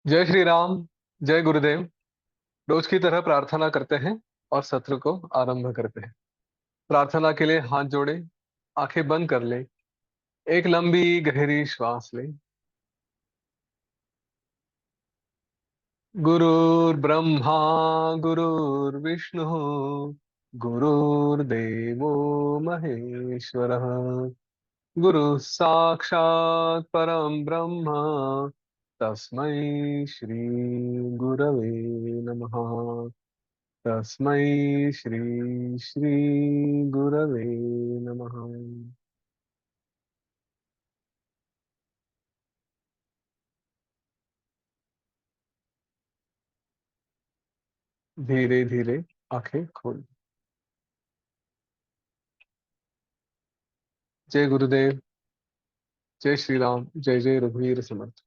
जय श्री राम। जय गुरुदेव। रोज की तरह प्रार्थना करते हैं और सत्र को आरंभ करते हैं। प्रार्थना के लिए हाथ जोड़े, आंखें बंद कर ले, एक लंबी गहरी श्वास ले। गुरुर्ब्रह्मा गुरुर्विष्णु गुरुर्देवो महेश्वरः। गुरु साक्षात् परम ब्रह्म, तस्मै श्री गुरवे नमः। तस्मै श्री श्री गुरवे नमः। धीरे धीरे आंखें खोल। जय गुरुदेव। जय श्री राम। जय जय रघुवीर समर्थ।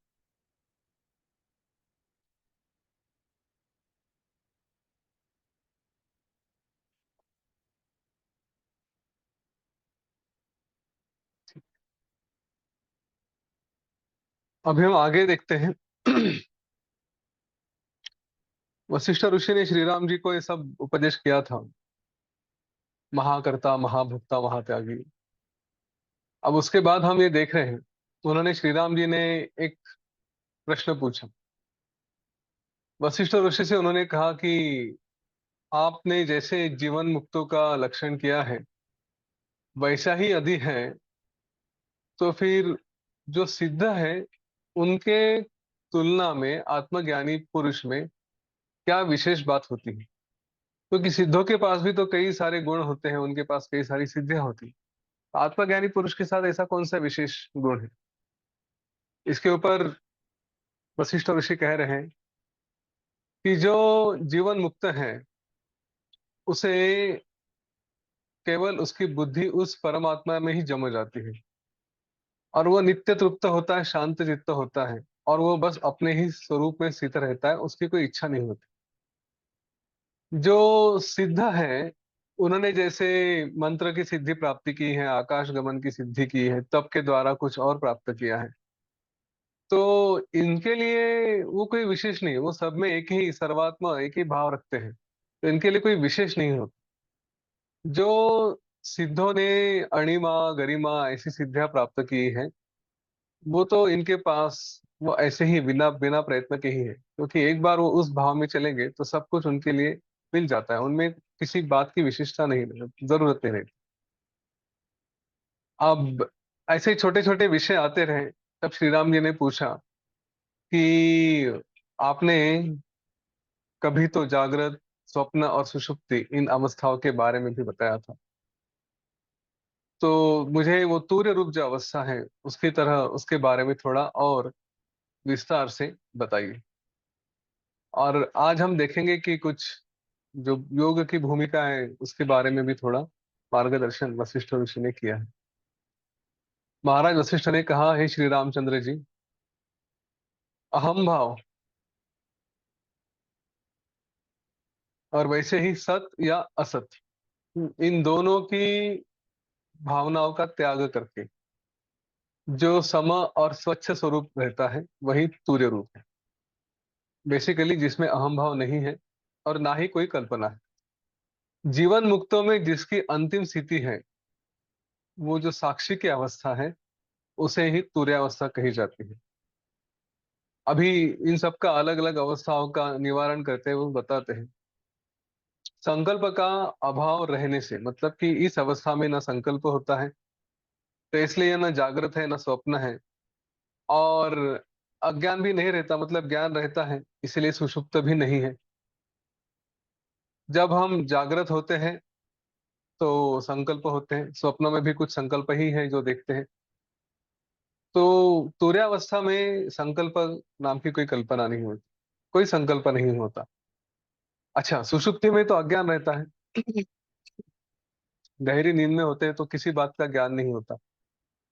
अभी हम आगे देखते हैं। वशिष्ठ ऋषि ने श्री राम जी को ये सब उपदेश किया था। महाकर्ता, महाभुक्ता, महात्यागी। अब उसके बाद हम ये देख रहे हैं, उन्होंने श्री राम जी ने एक प्रश्न पूछा। वशिष्ठ ऋषि से उन्होंने कहा कि आपने जैसे जीवन मुक्तों का लक्षण किया है, वैसा ही यदि है तो फिर जो सिद्ध है उनके तुलना में आत्मज्ञानी पुरुष में क्या विशेष बात होती है? क्योंकि सिद्धों के पास भी तो कई सारे गुण होते हैं, उनके पास कई सारी सिद्धियां होती हैं। आत्मज्ञानी पुरुष के साथ ऐसा कौन सा विशेष गुण है? इसके ऊपर वशिष्ठ ऋषि कह रहे हैं कि जो जीवन मुक्त है, उसे केवल उसकी बुद्धि उस परमात्मा में ही जम जाती है, और वो नित्य तृप्त होता है, शांत चित्त होता है, और वो बस अपने ही स्वरूप में स्थित रहता है, उसकी कोई इच्छा नहीं होती। जो सिद्ध है, उन्होंने जैसे मंत्र की सिद्धि प्राप्ति की है, आकाश गमन की सिद्धि की है, तप के द्वारा कुछ और प्राप्त किया है, तो इनके लिए वो कोई विशेष नहीं है। वो सब में एक ही सर्वात्मा, एक ही भाव रखते हैं, तो इनके लिए कोई विशेष नहीं होता। जो सिद्धों ने अणिमा गरिमा ऐसी सिद्धियां प्राप्त की है, वो तो इनके पास वो ऐसे ही बिना बिना प्रयत्न के ही है, क्योंकि एक बार वो उस भाव में चलेंगे तो सब कुछ उनके लिए मिल जाता है। उनमें किसी बात की विशिष्टता नहीं, जरूरत नहीं रहती। अब ऐसे छोटे छोटे विषय आते रहे, तब श्री राम जी ने पूछा कि आपने कभी तो जागृत, स्वप्न और सुषुप्ति इन अवस्थाओं के बारे में भी बताया था, तो मुझे वो तूर्य रूप जो अवस्था है उसकी तरह उसके बारे में थोड़ा और विस्तार से बताइए। और आज हम देखेंगे कि कुछ जो योग की भूमिका है उसके बारे में भी थोड़ा मार्गदर्शन वशिष्ठ ऋषि ने किया है। महाराज वशिष्ठ ने कहा, हे श्री रामचंद्र जी, अहम भाव और वैसे ही सत या असत, इन दोनों की भावनाओं का त्याग करके जो सम और स्वच्छ स्वरूप रहता है, वही तूर्य रूप है। बेसिकली जिसमें अहम भाव नहीं है और ना ही कोई कल्पना है। जीवन मुक्तों में जिसकी अंतिम स्थिति है, वो जो साक्षी की अवस्था है, उसे ही तुर्यावस्था कही जाती है। अभी इन सब का अलग अलग अवस्थाओं का निवारण करते हुए वो बताते हैं। संकल्प का अभाव रहने से, मतलब कि इस अवस्था में ना संकल्प होता है, तो इसलिए ना जागृत है ना स्वप्न है, और अज्ञान भी नहीं रहता, मतलब ज्ञान रहता है, इसलिए सुषुप्त भी नहीं है। जब हम जागृत होते हैं तो संकल्प होते हैं, स्वप्नों में भी कुछ संकल्प ही है जो देखते हैं। तो तुर्यावस्था में संकल्प नाम की कोई कल्पना नहीं होती, कोई संकल्प नहीं होता। अच्छा, सुषुप्ति में तो अज्ञान रहता है। गहरी नींद में होते हैं तो किसी बात का ज्ञान नहीं होता,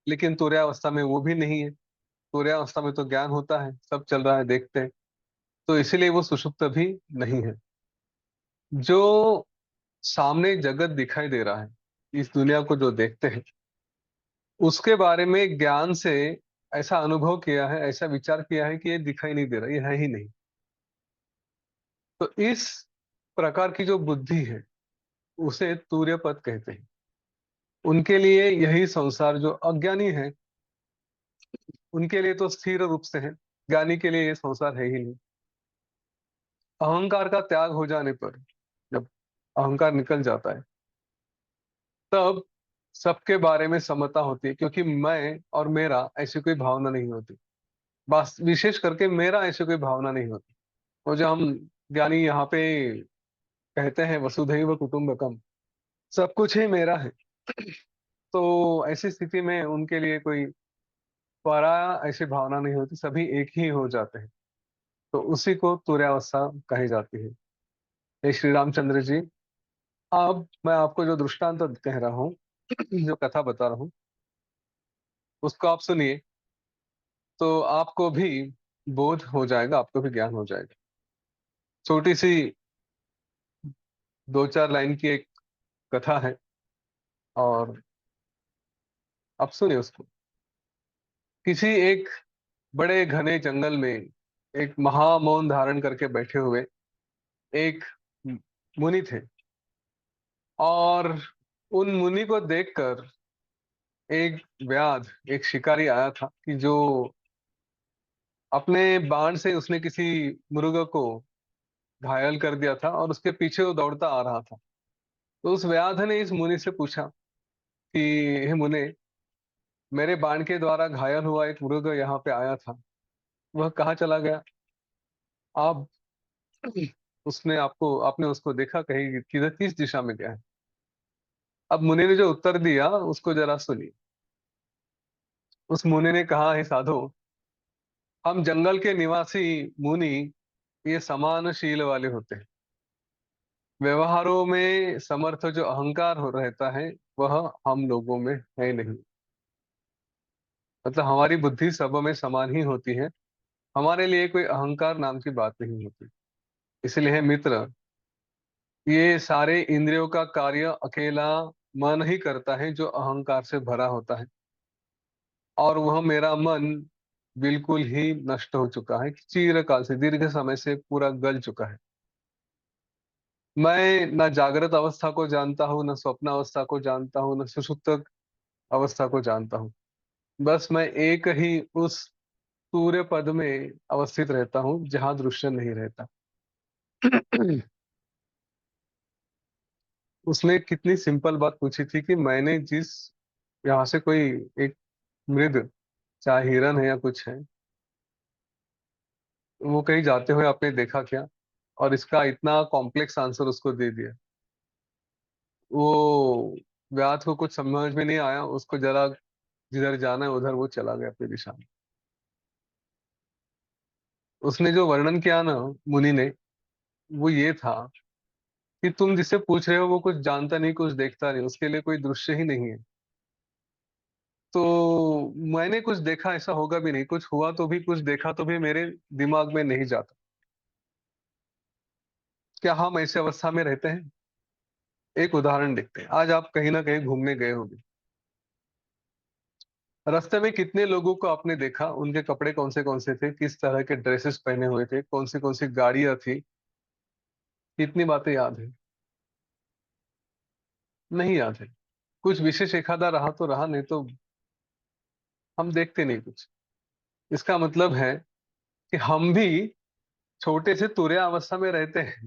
लेकिन तुर्यावस्था में वो भी नहीं है। तुर्यावस्था में तो ज्ञान होता है, सब चल रहा है, देखते हैं, तो इसीलिए वो सुषुप्त भी नहीं है। जो सामने जगत दिखाई दे रहा है, इस दुनिया को जो देखते हैं, उसके बारे में ज्ञान से ऐसा अनुभव किया है, ऐसा विचार किया है कि ये दिखाई नहीं दे रहा, ये है ही नहीं। तो इस प्रकार की जो बुद्धि है उसे तूर्यपद कहते हैं। उनके लिए यही संसार, जो अज्ञानी है उनके लिए तो स्थिर रूप से है, ज्ञानी के लिए ये संसार है ही नहीं। अहंकार का त्याग हो जाने पर, जब अहंकार निकल जाता है, तब सबके बारे में समता होती है, क्योंकि मैं और मेरा ऐसी कोई भावना नहीं होती। बस विशेष करके मेरा ऐसी कोई भावना नहीं होती। और जो हम ज्ञानी यहाँ पे कहते हैं वसुधैव कुटुंबकम, सब कुछ ही मेरा है, तो ऐसी स्थिति में उनके लिए कोई पराया ऐसी भावना नहीं होती, सभी एक ही हो जाते हैं। तो उसी को तुर्यावस्था कही जाती है। हे श्री रामचंद्र जी, अब मैं आपको जो दृष्टांत कह रहा हूँ, जो कथा बता रहा हूँ, उसको आप सुनिए, तो आपको भी बोध हो जाएगा, आपको भी ज्ञान हो जाएगा। छोटी सी 2-4 लाइन की एक कथा है, और आप सुनिए उसको। किसी एक बड़े घने जंगल में एक महामौन धारण करके बैठे हुए एक मुनि थे, और उन मुनि को देखकर एक व्याध, एक शिकारी आया था, कि जो अपने बाण से उसने किसी मृग को घायल कर दिया था, और उसके पीछे वो दौड़ता आ रहा था। तो उस व्याध ने इस मुनि से पूछा कि हे मुने, मेरे बाण के द्वारा घायल हुआ एक मृग यहाँ पे आया था, वह कहाँ चला गया? आप उसने आपको आपने उसको देखा कहीं, किधर, किस दिशा में गया है? अब मुनि ने जो उत्तर दिया उसको जरा सुनिए। उस मुनि ने कहा, हे साधु, हम जंगल के निवासी मुनि ये समानशील वाले होते हैं। व्यवहारों में समर्थ जो अहंकार हो रहता है, वह हम लोगों में है नहीं। मतलब हमारी बुद्धि सब में समान ही होती है, हमारे लिए कोई अहंकार नाम की बात नहीं होती। इसलिए है मित्र, ये सारे इंद्रियों का कार्य अकेला मन ही करता है, जो अहंकार से भरा होता है। और वह मेरा मन बिल्कुल ही नष्ट हो चुका है, चिरकाल से, दीर्घ समय से पूरा गल चुका है। मैं न जागृत अवस्था को जानता हूँ, न स्वप्न अवस्था को जानता हूँ, न सुषुप्त अवस्था को जानता हूँ। बस मैं एक ही उस सूर्य पद में अवस्थित रहता हूँ जहां दृश्य नहीं रहता। उसने कितनी सिंपल बात पूछी थी कि मैंने जिस, यहाँ से कोई एक मृग, चाहे हिरन है या कुछ है, वो कहीं जाते हुए आपने देखा क्या? और इसका इतना कॉम्प्लेक्स आंसर उसको दे दिया। वो व्याध को कुछ समझ में नहीं आया, उसको जरा जिधर जाना है उधर वो चला गया अपनी दिशा में। उसने जो वर्णन किया ना, मुनि ने, वो ये था कि तुम जिससे पूछ रहे हो वो कुछ जानता नहीं, कुछ देखता नहीं, उसके लिए कोई दृश्य ही नहीं है। तो मैंने कुछ देखा ऐसा होगा भी नहीं, कुछ हुआ तो भी, कुछ देखा तो भी मेरे दिमाग में नहीं जाता। क्या हम ऐसे अवस्था में रहते हैं? एक उदाहरण देखते हैं। आज आप कहीं ना कहीं घूमने गए होंगे, रास्ते में कितने लोगों को आपने देखा, उनके कपड़े कौन से थे, किस तरह के ड्रेसेस पहने हुए थे, कौन सी गाड़ियां थी, कितनी बातें याद है? नहीं याद है। कुछ विशेष एक आधा रहा तो रहा, नहीं तो हम देखते नहीं कुछ। इसका मतलब है कि हम भी छोटे से तुरैया अवस्था में रहते हैं,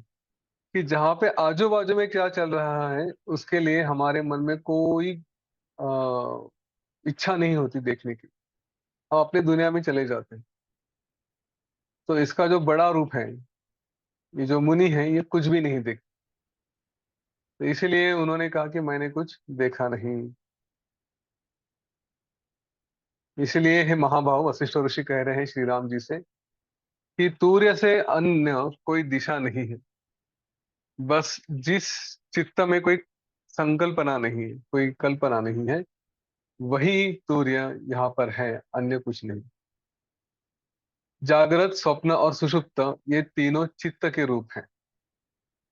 कि जहाँ पे आजू बाजू में क्या चल रहा है उसके लिए हमारे मन में कोई अ, इच्छा नहीं होती देखने की। हम अपने दुनिया में चले जाते हैं। तो इसका जो बड़ा रूप है, ये जो मुनि है, ये कुछ भी नहीं देखते। तो इसीलिए उन्होंने कहा कि मैंने कुछ देखा नहीं। इसलिए हे महाभाव वशिष्ठ ऋषि कह रहे हैं श्री राम जी से कि सूर्य से अन्य कोई दिशा नहीं है। बस जिस चित्त में कोई संकल्पना नहीं है, कोई कल्पना नहीं है, वही सूर्य यहाँ पर है, अन्य कुछ नहीं। जागृत, स्वप्न और सुषुप्त, ये तीनों चित्त के रूप हैं।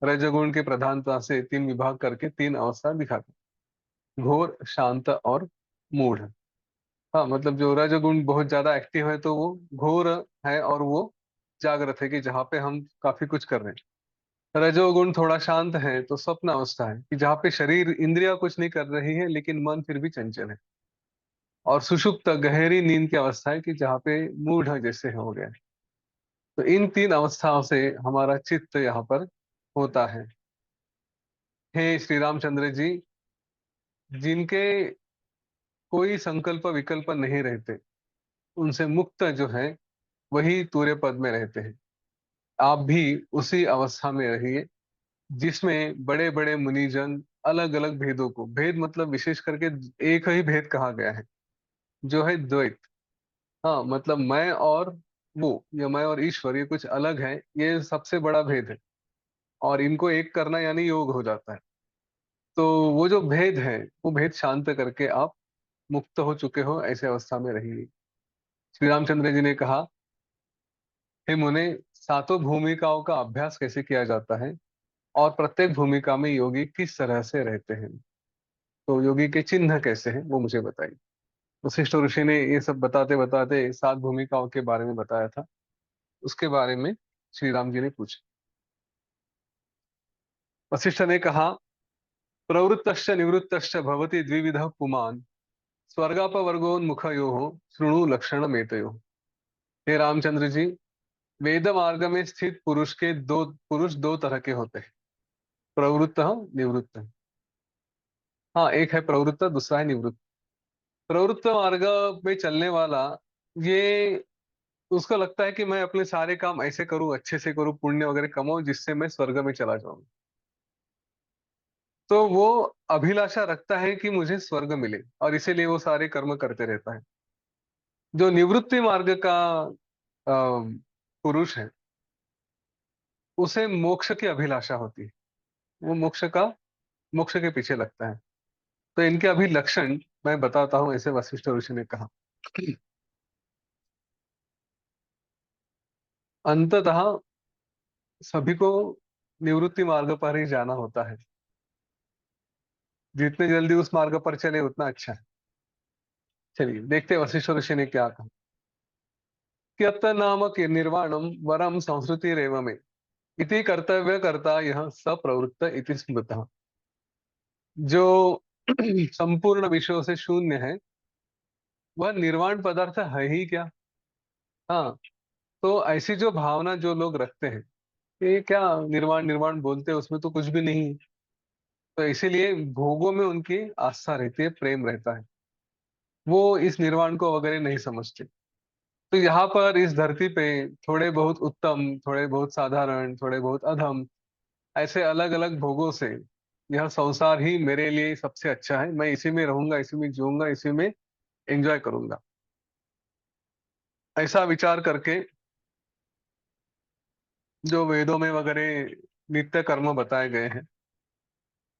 रजोगुण की प्रधानता से 3 विभाग करके 3 अवस्था दिखाते हैं: घोर, शांत और मूढ़। हाँ, मतलब जो रजोगुण बहुत ज्यादा एक्टिव है तो वो घोर है, और वो जागृत है कि जहाँ पे हम काफी कुछ कर रहे हैं। रजोगुण थोड़ा शांत है तो स्वप्न अवस्था है, कि जहाँ पे शरीर इंद्रिया कुछ नहीं कर रही है लेकिन मन फिर भी चंचल है। और सुषुप्त गहरी नींद की अवस्था है, कि जहाँ पे मूढ़ जैसे हो गया है। तो इन तीन अवस्थाओं से हमारा चित्त यहाँ पर होता है। हे श्री रामचंद्र जी, जिनके कोई संकल्प विकल्प नहीं रहते, उनसे मुक्त जो है वही तूर्य पद में रहते हैं। आप भी उसी अवस्था में रहिए, जिसमें बड़े बड़े मुनिजन अलग अलग भेदों को, भेद मतलब विशेष करके एक ही भेद कहा गया है, जो है द्वैत। हाँ, मतलब मैं और वो, या मैं और ईश्वर, ये कुछ अलग है, ये सबसे बड़ा भेद है। और इनको एक करना यानी योग हो जाता है। तो वो जो भेद है, वो भेद शांत करके आप मुक्त हो चुके हो, ऐसे अवस्था में रहिए। श्री रामचंद्र जी ने कहा, हे मुने, सातों भूमिकाओं का अभ्यास कैसे किया जाता है, और प्रत्येक भूमिका में योगी किस तरह से रहते हैं, तो योगी के चिन्ह कैसे हैं, वो मुझे बताइए। वशिष्ठ ऋषि ने ये सब बताते बताते सात भूमिकाओं के बारे में बताया था। उसके बारे में श्री राम जी ने पूछा। वशिष्ठ ने कहा, प्रवृत्तश्च निवृत्तश्च भवति द्विविधः पुमान्, स्वर्गापवर्गोन्मुखयोः शृणु लक्षणमेतयोः। हे रामचंद्र जी, वेद मार्ग में स्थित पुरुष दो तरह के होते हैं, प्रवृत्त, निवृत्त। हाँ, एक है प्रवृत्त, दूसरा है निवृत्त। प्रवृत्त मार्ग में चलने वाला, ये उसको लगता है कि मैं अपने सारे काम ऐसे करूं, अच्छे से करूं, पुण्य वगैरह कमाऊं, जिससे मैं स्वर्ग में चला जाऊं। तो वो अभिलाषा रखता है कि मुझे स्वर्ग मिले, और इसीलिए वो सारे कर्म करते रहता है। जो निवृत्ति मार्ग का पुरुष है, उसे मोक्ष की अभिलाषा होती है। वो मोक्ष के पीछे लगता है। तो इनके अभी लक्षण मैं बताता हूं, ऐसे वशिष्ठ ऋषि ने कहा। अंततः सभी को निवृत्ति मार्ग पर ही जाना होता है। जितने जल्दी उस मार्ग पर चले उतना अच्छा है। चलिए देखते हैं वशिष्ठ ऋषि ने क्या कहा। यत् नामक निर्वाणम वरम संस्कृति में इति कर्तव्य कर्ता यह सप्रवृत्त इति स्मृतः। जो संपूर्ण विषयों से शून्य है, वह निर्वाण पदार्थ है ही क्या। हाँ, तो ऐसी जो भावना जो लोग रखते हैं, ये क्या निर्वाण निर्वाण बोलते हैं, उसमें तो कुछ भी नहीं है। तो इसीलिए भोगों में उनकी आस्था रहती है, प्रेम रहता है। वो इस निर्वाण को वगैरह नहीं समझते। तो यहाँ पर इस धरती पे थोड़े बहुत उत्तम, थोड़े बहुत साधारण, थोड़े बहुत अधम, ऐसे अलग अलग भोगों से यह संसार ही मेरे लिए सबसे अच्छा है। मैं इसी में रहूंगा, इसी में जीऊंगा, इसी में एंजॉय करूंगा, ऐसा विचार करके जो वेदों में वगैरह नित्य कर्म बताए गए हैं,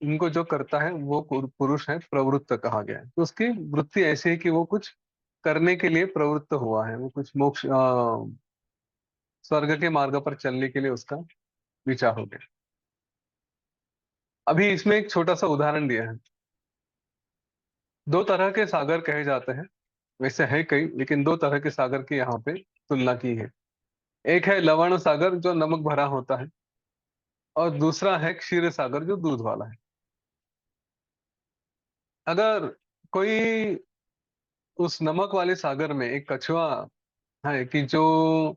इनको जो करता है वो पुरुष है, प्रवृत्त कहा गया है। तो उसकी वृत्ति ऐसी है कि वो कुछ करने के लिए प्रवृत्त हुआ है, वो कुछ मोक्ष स्वर्ग के मार्ग पर चलने के लिए उसका विचार हो गया। अभी इसमें एक छोटा सा उदाहरण दिया है। दो तरह के सागर कहे जाते हैं, वैसे है कई, लेकिन दो तरह के सागर की यहाँ पे तुलना की है। एक है लवण सागर, जो नमक भरा होता है, और दूसरा है क्षीर सागर, जो दूध वाला है। अगर कोई उस नमक वाले सागर में एक कछुआ है, कि जो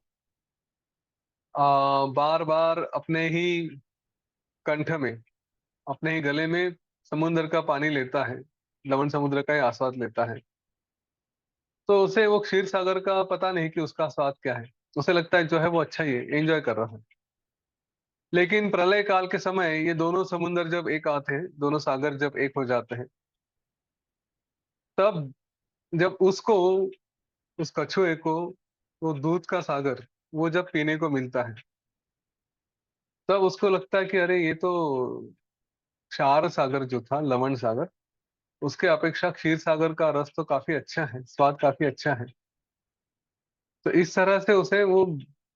बार बार अपने ही कंठ में, अपने ही गले में समुद्र का पानी लेता है, लवण समुद्र का ही आस्वाद लेता है, तो उसे वो क्षीर सागर का पता नहीं कि उसका स्वाद क्या है। उसे लगता है जो है वो अच्छा ही है, एंजॉय कर रहा है। लेकिन प्रलय काल के समय ये दोनों समुद्र जब एक आते हैं, दोनों सागर जब एक हो जाते हैं, तब जब उसको, उस कछुए को, वो दूध का सागर वो जब पीने को मिलता है, तब उसको लगता है कि अरे ये तो क्षार सागर जो था, लवण सागर, उसके अपेक्षा क्षीर सागर का रस तो काफी अच्छा है, स्वाद काफी अच्छा है। तो इस तरह से उसे वो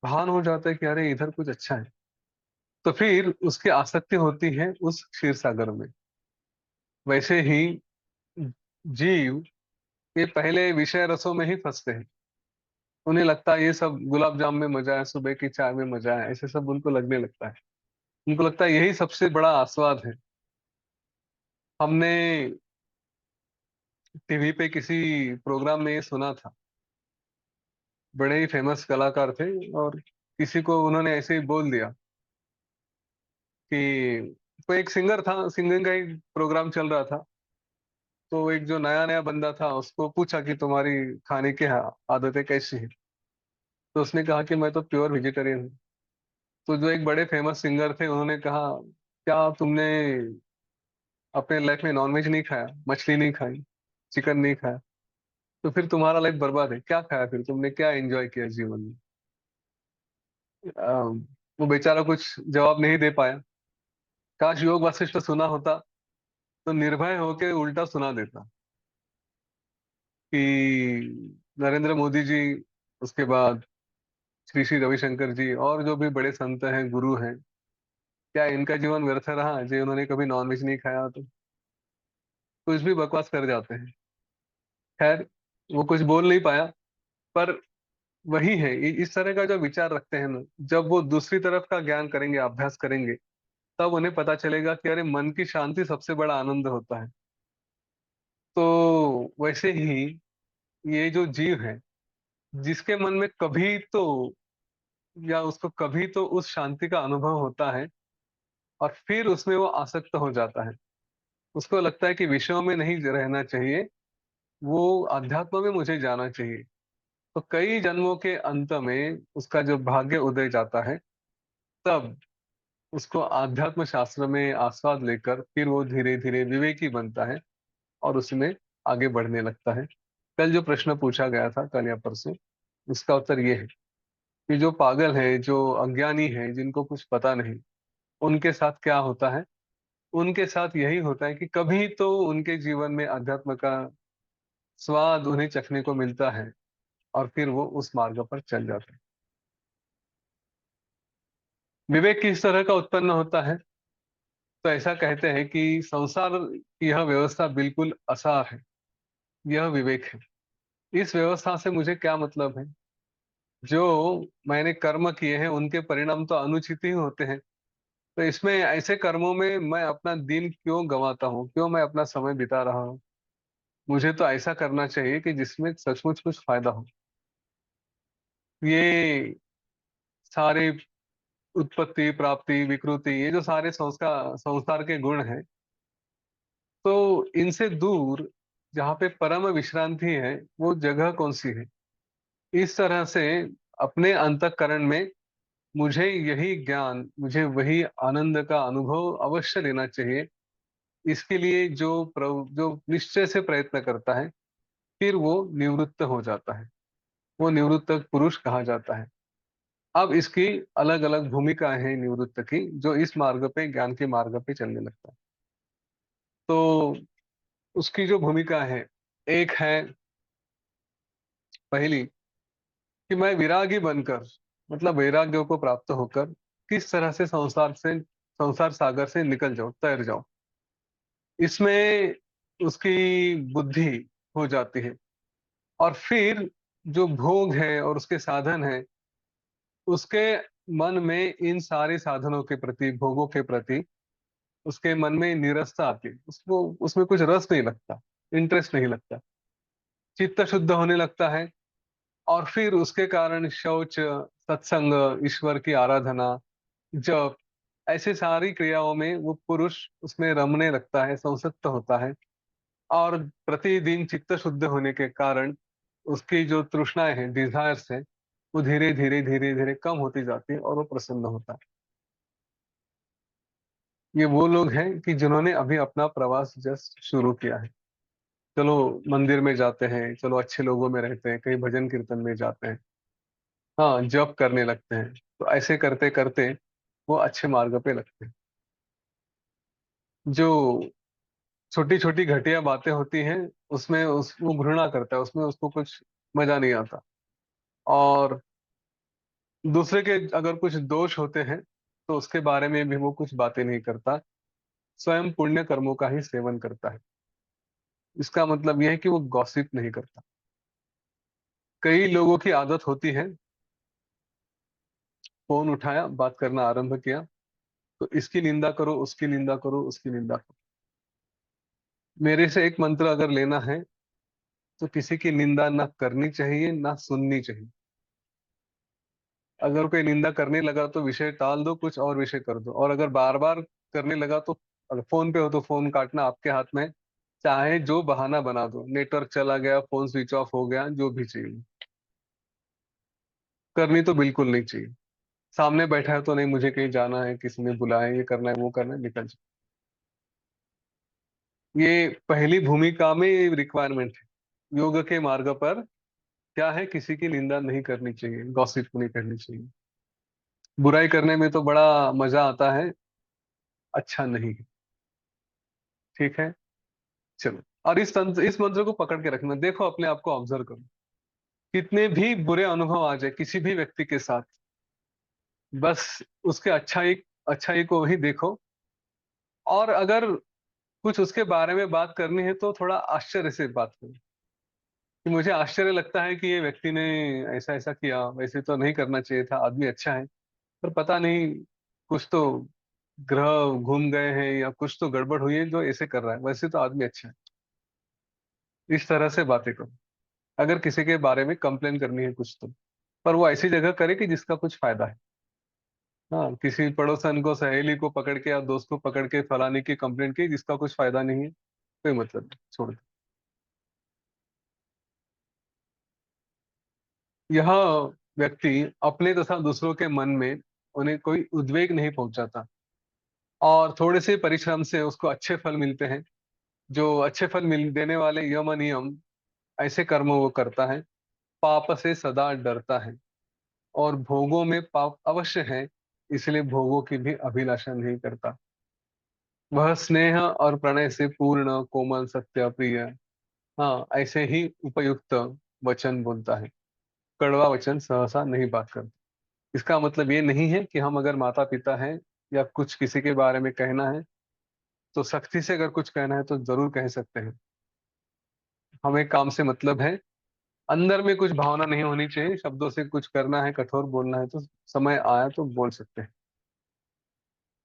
भान हो जाता है कि अरे इधर कुछ अच्छा है। तो फिर उसकी आसक्ति होती है उस क्षीर सागर में। वैसे ही जीव ये पहले विषय रसों में ही फंसते हैं। उन्हें लगता है ये सब गुलाब जाम में मजा है, सुबह की चाय में मजा है, ऐसे सब उनको लगने लगता है। उनको लगता है यही सबसे बड़ा आस्वाद है। हमने टीवी पे किसी प्रोग्राम में ये सुना था। बड़े ही फेमस कलाकार थे, और किसी को उन्होंने ऐसे ही बोल दिया कि कोई एक सिंगर था, सिंगिंग का ही प्रोग्राम चल रहा था। तो एक जो नया नया बंदा था उसको पूछा कि तुम्हारी खाने की आदतें कैसी हैं। तो उसने कहा कि मैं तो प्योर वेजिटेरियन हूँ। तो जो एक बड़े फेमस सिंगर थे उन्होंने कहा, क्या तुमने अपने लाइफ में नॉनवेज नहीं खाया, मछली नहीं खाई, चिकन नहीं खाया? तो फिर तुम्हारा लाइफ बर्बाद है। क्या खाया फिर तुमने, क्या एंजॉय किया जीवन में? वो बेचारा कुछ जवाब नहीं दे पाया। काश योग वासिष्ठ सुना होता तो निर्भय होके उल्टा सुना देता कि नरेंद्र मोदी जी, उसके बाद श्री श्री रविशंकर जी, और जो भी बड़े संत हैं, गुरु हैं, क्या इनका जीवन व्यर्थ रहा जो उन्होंने कभी नॉनवेज नहीं खाया? तो कुछ भी बकवास कर जाते हैं। खैर, वो कुछ बोल नहीं पाया। पर वही है, इस तरह का जो विचार रखते हैं ना, जब वो दूसरी तरफ का ज्ञान करेंगे, अभ्यास करेंगे, तब उन्हें पता चलेगा कि अरे मन की शांति सबसे बड़ा आनंद होता है। तो वैसे ही ये जो जीव है, जिसके मन में कभी तो, या उसको कभी तो उस शांति का अनुभव होता है, और फिर उसमें वो आसक्त हो जाता है। उसको लगता है कि विषयों में नहीं रहना चाहिए, वो अध्यात्म में मुझे जाना चाहिए। तो कई जन्मों के अंत में उसका जो भाग्य उदय जाता है, तब उसको आध्यात्म शास्त्र में आस्वाद लेकर फिर वो धीरे धीरे विवेकी बनता है, और उसमें आगे बढ़ने लगता है। कल जो प्रश्न पूछा गया था, कल या परसों, उसका उत्तर ये है कि जो पागल है, जो अज्ञानी है, जिनको कुछ पता नहीं, उनके साथ क्या होता है? उनके साथ यही होता है कि कभी तो उनके जीवन में अध्यात्म का स्वाद उन्हें चखने को मिलता है, और फिर वो उस मार्ग पर चल जाते हैं। विवेक किस तरह का उत्पन्न होता है? तो ऐसा कहते हैं कि संसार की यह व्यवस्था बिल्कुल असार है, यह विवेक है। इस व्यवस्था से मुझे क्या मतलब है? जो मैंने कर्म किए हैं उनके परिणाम तो अनुचित ही होते हैं। तो इसमें ऐसे कर्मों में मैं अपना दिन क्यों गंवाता हूँ, क्यों मैं अपना समय बिता रहा हूँ? मुझे तो ऐसा करना चाहिए कि जिसमें सचमुच कुछ फायदा हो। ये सारे उत्पत्ति, प्राप्ति, विकृति, ये जो सारे संस्कार, संसार के गुण हैं, तो इनसे दूर जहाँ पे परम विश्रांति है, वो जगह कौन सी है? इस तरह से अपने अंतःकरण में मुझे यही ज्ञान, मुझे वही आनंद का अनुभव अवश्य लेना चाहिए। इसके लिए जो निश्चय से प्रयत्न करता है, फिर वो निवृत्त हो जाता है। वो निवृत्त पुरुष कहा जाता है। अब इसकी अलग अलग भूमिकाएं हैं निवृत्त की, जो इस मार्ग पे, ज्ञान के मार्ग पे चलने लगता है। तो उसकी जो भूमिका है, एक है पहली कि मैं विरागी बनकर, मतलब वैराग्य को प्राप्त होकर, किस तरह से संसार सागर से निकल जाऊं, तैर जाऊं। इसमें उसकी बुद्धि हो जाती है। और फिर जो भोग है और उसके साधन है, उसके मन में इन सारे साधनों के प्रति, भोगों के प्रति, उसके मन में निरसता आती है। उसको उसमें कुछ रस नहीं लगता, इंटरेस्ट नहीं लगता। चित्त शुद्ध होने लगता है। और फिर उसके कारण शौच, सत्संग, ईश्वर की आराधना, जप, ऐसे सारी क्रियाओं में वो पुरुष उसमें रमने लगता है, संसक्त होता है। और प्रतिदिन चित्त शुद्ध होने के कारण उसकी जो तृष्णाएं हैं, डिजायर्स हैं, वो धीरे धीरे धीरे धीरे कम होती जाती है, और वो प्रसन्न होता है। ये वो लोग हैं कि जिन्होंने अभी अपना प्रवास जस्ट शुरू किया है। चलो मंदिर में जाते हैं, चलो अच्छे लोगों में रहते हैं, कहीं भजन कीर्तन में जाते हैं, हाँ जप करने लगते हैं। तो ऐसे करते करते वो अच्छे मार्ग पे लगते हैं। जो छोटी छोटी घटिया बातें होती हैं, उसमें वो घृणा करता है, उसमें उसको कुछ मजा नहीं आता। और दूसरे के अगर कुछ दोष होते हैं, तो उसके बारे में भी वो कुछ बातें नहीं करता, स्वयं पुण्य कर्मों का ही सेवन करता है। इसका मतलब यह है कि वो गॉसिप नहीं करता। कई लोगों की आदत होती है, फोन उठाया, बात करना आरंभ किया, तो इसकी निंदा करो, उसकी निंदा करो, उसकी निंदा करो। मेरे से एक मंत्र अगर लेना है तो किसी की निंदा ना करनी चाहिए, ना सुननी चाहिए। अगर कोई निंदा करने लगा तो विषय टाल दो, कुछ और विषय कर दो। और अगर बार बार करने लगा तो, अगर फोन पे हो तो फोन काटना आपके हाथ में है। चाहे जो बहाना बना दो, नेटवर्क चला गया, फोन स्विच ऑफ हो गया, जो भी चाहिए, करनी तो बिल्कुल नहीं चाहिए। सामने बैठा है तो नहीं, मुझे कहीं जाना है, किसी ने बुलाया है, ये करना है, वो करना है, निकल जाए। ये पहली भूमिका में रिक्वायरमेंट है। योग के मार्ग पर क्या है, किसी की निंदा नहीं करनी चाहिए, गॉसिप नहीं करनी चाहिए। बुराई करने में तो बड़ा मजा आता है, अच्छा नहीं है। ठीक है, चलो। और इस मंत्र को पकड़ के रखना, देखो अपने आप को ऑब्जर्व करो। कितने भी बुरे अनुभव आ जाए किसी भी व्यक्ति के साथ, बस उसके अच्छाई को ही देखो। और अगर कुछ उसके बारे में बात करनी है तो थोड़ा आश्चर्य से बात करो, कि मुझे आश्चर्य लगता है कि ये व्यक्ति ने ऐसा ऐसा किया, वैसे तो नहीं करना चाहिए था, आदमी अच्छा है, पर पता नहीं, कुछ तो ग्रह घूम गए हैं या कुछ तो गड़बड़ हुई है जो ऐसे कर रहा है, वैसे तो आदमी अच्छा है। इस तरह से बातें करो। अगर किसी के बारे में कंप्लेन करनी है कुछ तो, पर वो ऐसी जगह करे कि जिसका कुछ फायदा है। हाँ, किसी पड़ोसन को, सहेली को पकड़ के या दोस्त को पकड़ के फलाने की कंप्लेंट की जिसका कुछ फायदा नहीं है, कोई मतलब नहीं, छोड़ दो। यह व्यक्ति अपने तथा दूसरों के मन में उन्हें कोई उद्वेग नहीं पहुंचाता, और थोड़े से परिश्रम से उसको अच्छे फल मिलते हैं। जो अच्छे फल मिल देने वाले यम नियम, ऐसे कर्म वो करता है। पाप से सदा डरता है, और भोगों में पाप अवश्य है, इसलिए भोगों की भी अभिलाषा नहीं करता। वह स्नेह और प्रणय से पूर्ण, कोमल, सत्य, प्रिय, हाँ, ऐसे ही उपयुक्त वचन बोलता है। कड़वा वचन सहसा नहीं बात करता। इसका मतलब ये नहीं है कि हम अगर माता पिता हैं या कुछ किसी के बारे में कहना है तो सख्ती से अगर कुछ कहना है तो जरूर कह सकते हैं। हमें काम से मतलब है, अंदर में कुछ भावना नहीं होनी चाहिए, शब्दों से कुछ करना है, कठोर बोलना है तो समय आया तो बोल सकते हैं।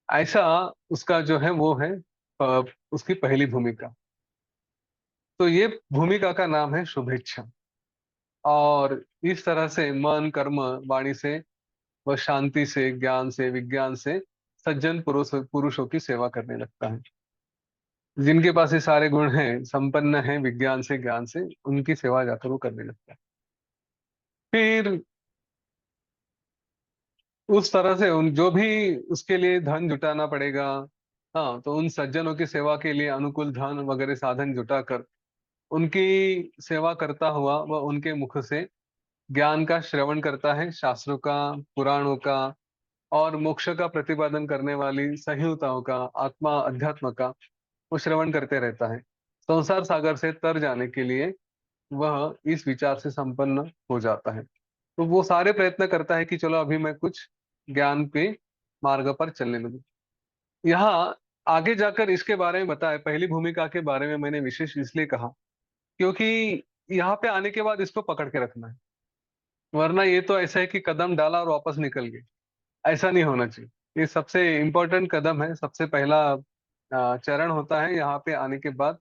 ऐसा उसका जो है वो है, अ, उसकी पहली भूमिका। तो ये भूमिका का नाम है शुभेच्छा। और इस तरह से मन, कर्म, वाणी से वह शांति से, ज्ञान से, विज्ञान से सज्जन पुरुषों की सेवा करने लगता है। जिनके पास ये सारे गुण हैं, संपन्न है विज्ञान से, ज्ञान से, उनकी सेवा जाकर वो करने लगता है। फिर उस तरह से उन जो भी उसके लिए धन जुटाना पड़ेगा, हाँ, तो उन सज्जनों की सेवा के लिए अनुकूल धन वगैरह साधन जुटाकर उनकी सेवा करता हुआ वह उनके मुख से ज्ञान का श्रवण करता है, शास्त्रों का, पुराणों का, और मोक्ष का प्रतिपादन करने वाली संहिताओं का, आत्मा अध्यात्म का वो श्रवण करते रहता है। संसार सागर से तर जाने के लिए वह इस विचार से संपन्न हो जाता है। तो वो सारे प्रयत्न करता है कि चलो अभी मैं कुछ ज्ञान पे मार्ग पर चलने लगूं। यहाँ आगे जाकर इसके बारे में बताए, पहली भूमिका के बारे में मैंने विशेष इसलिए कहा क्योंकि यहाँ पे आने के बाद इसको पकड़ के रखना है। वरना ये तो ऐसा है कि कदम डाला और वापस निकल गए, ऐसा नहीं होना चाहिए। ये सबसे इम्पोर्टेंट कदम है, सबसे पहला चरण होता है। यहाँ पे आने के बाद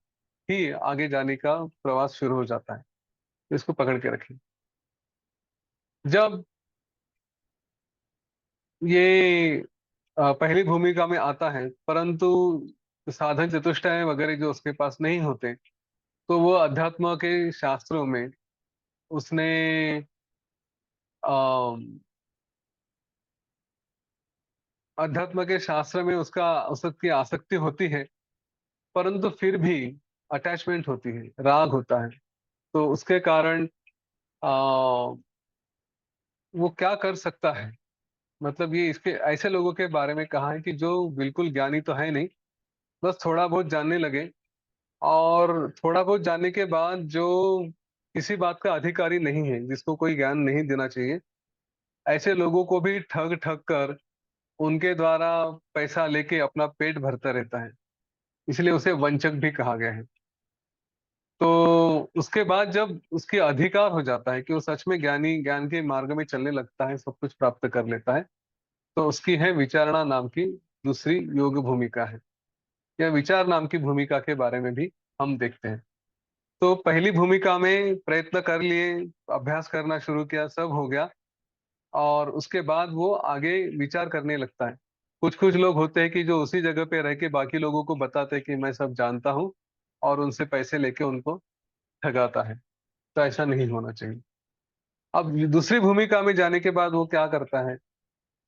ही आगे जाने का प्रवास शुरू हो जाता है। तो इसको पकड़ के रखिए। जब ये पहली भूमिका में आता है, परंतु साधन चतुष्टय वगैरह जो उसके पास नहीं होते, तो वो अध्यात्म के शास्त्रों में उसने अ, अध्यात्म के शास्त्र में उसकी आसक्ति होती है, परंतु फिर भी अटैचमेंट होती है, राग होता है। तो उसके कारण वो क्या कर सकता है, मतलब ये इसके ऐसे लोगों के बारे में कहा है कि जो बिल्कुल ज्ञानी तो है नहीं, बस थोड़ा बहुत जानने लगे, और थोड़ा बहुत जानने के बाद जो किसी बात का अधिकारी नहीं है, जिसको कोई ज्ञान नहीं देना चाहिए, ऐसे लोगों को भी ठग ठग कर उनके द्वारा पैसा लेके अपना पेट भरता रहता है। इसलिए उसे वंचक भी कहा गया है। तो उसके बाद जब उसके अधिकार हो जाता है कि वो सच में ज्ञानी, ज्ञान के मार्ग में चलने लगता है, सब कुछ प्राप्त कर लेता है, तो उसकी है विचारणा नाम की दूसरी योग भूमिका है। यह विचार नाम की भूमिका के बारे में भी हम देखते हैं। तो पहली भूमिका में प्रयत्न कर लिए, अभ्यास करना शुरू किया, सब हो गया, और उसके बाद वो आगे विचार करने लगता है। कुछ कुछ लोग होते हैं कि जो उसी जगह पे रह के बाकी लोगों को बताते हैं कि मैं सब जानता हूँ, और उनसे पैसे लेके उनको ठगाता है। तो ऐसा नहीं होना चाहिए। अब दूसरी भूमिका में जाने के बाद वो क्या करता है,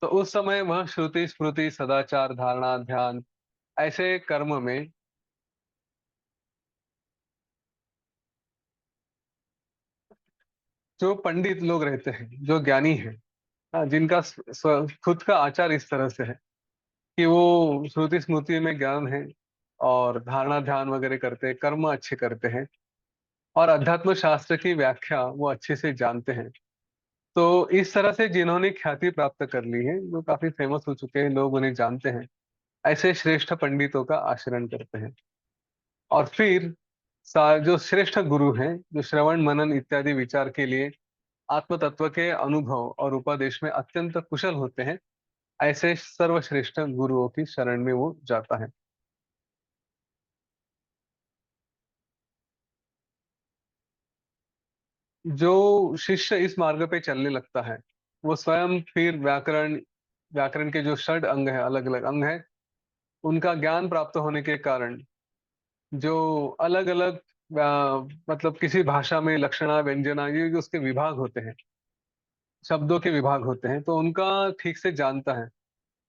तो उस समय वह श्रुति स्मृति सदाचार धारणा ध्यान ऐसे कर्म में जो पंडित लोग रहते हैं, जो ज्ञानी हैं, हाँ, जिनका खुद का आचार इस तरह से है कि वो श्रुति स्मृति में ज्ञान है, और धारणा ध्यान वगैरह करते हैं, कर्म अच्छे करते हैं, और अध्यात्म शास्त्र की व्याख्या वो अच्छे से जानते हैं। तो इस तरह से जिन्होंने ख्याति प्राप्त कर ली है, जो काफी फेमस हो चुके हैं, लोग उन्हें जानते हैं, ऐसे श्रेष्ठ पंडितों का आचरण करते हैं। और फिर जो श्रेष्ठ गुरु हैं, जो श्रवण मनन इत्यादि विचार के लिए आत्म तत्व के अनुभव और उपदेश में अत्यंत कुशल होते हैं, ऐसे सर्वश्रेष्ठ गुरुओं की शरण में वो जाता है। जो शिष्य इस मार्ग पे चलने लगता है, वो स्वयं फिर व्याकरण, व्याकरण के जो षड अंग है, अलग अलग अंग है, उनका ज्ञान प्राप्त होने के कारण जो अलग अलग मतलब किसी भाषा में लक्षणा व्यंजना, ये जो उसके विभाग होते हैं, शब्दों के विभाग होते हैं, तो उनका ठीक से जानता है।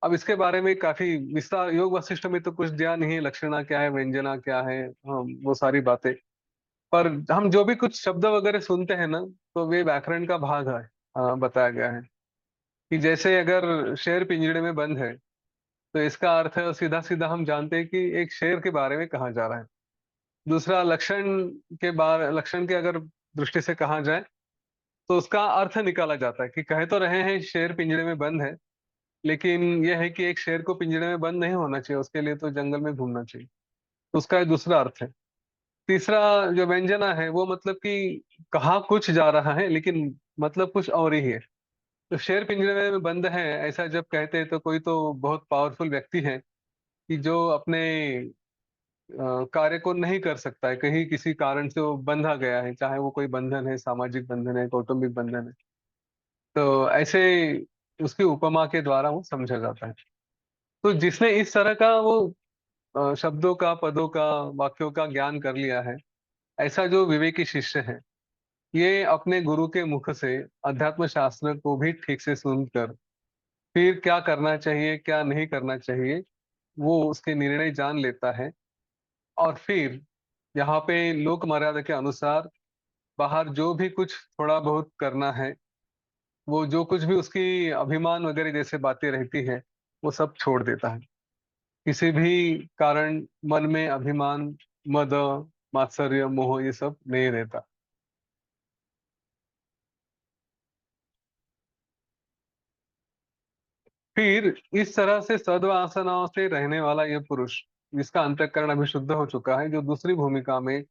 अब इसके बारे में काफी विस्तार, योग वशिष्ठ में तो कुछ दिया नहीं है, लक्षणा क्या है, व्यंजना क्या है, वो सारी बातें। पर हम जो भी कुछ शब्द वगैरह सुनते हैं ना, तो वे व्याकरण का भाग है। बताया गया है कि जैसे अगर शेर पिंजड़े में बंद है, तो इसका अर्थ है सीधा सीधा हम जानते हैं कि एक शेर के बारे में कहा जा रहा है। दूसरा, लक्षण के अगर दृष्टि से कहा जाए, तो उसका अर्थ निकाला जाता है कि कह तो रहे हैं शेर पिंजड़े में बंद है, लेकिन यह है कि एक शेर को पिंजड़े में बंद नहीं होना चाहिए, उसके लिए तो जंगल में घूमना चाहिए। तो उसका एक दूसरा अर्थ है। तीसरा, जो व्यंजना है, वो मतलब कि कहा कुछ जा रहा है, लेकिन मतलब कुछ और ही है। तो शेर पिंजरे में बंद है, ऐसा जब कहते हैं, तो कोई तो बहुत पावरफुल व्यक्ति है कि जो अपने कार्य को नहीं कर सकता है, कहीं किसी कारण से वो बंधा गया है, चाहे वो कोई बंधन है, सामाजिक बंधन है, कौटुंबिक बंधन है। तो ऐसे उसकी उपमा के द्वारा वो समझा जाता है। तो जिसने इस तरह का वो शब्दों का, पदों का, वाक्यों का ज्ञान कर लिया है, ऐसा जो विवेकी शिष्य है, ये अपने गुरु के मुख से अध्यात्म शास्त्र को भी ठीक से सुनकर फिर क्या करना चाहिए, क्या नहीं करना चाहिए, वो उसके निर्णय जान लेता है। और फिर यहाँ पे लोक मर्यादा के अनुसार बाहर जो भी कुछ थोड़ा बहुत करना है, वो जो कुछ भी उसकी अभिमान वगैरह जैसे बातें रहती है, वो सब छोड़ देता है। किसी भी कारण मन में अभिमान, मद, मात्सर्य, मोह, ये सब नहीं रहता। फिर इस तरह से सद्वासनाओं से रहने वाला ये पुरुष, जिसका अंतःकरण अभी शुद्ध हो चुका है, जो दूसरी भूमिका में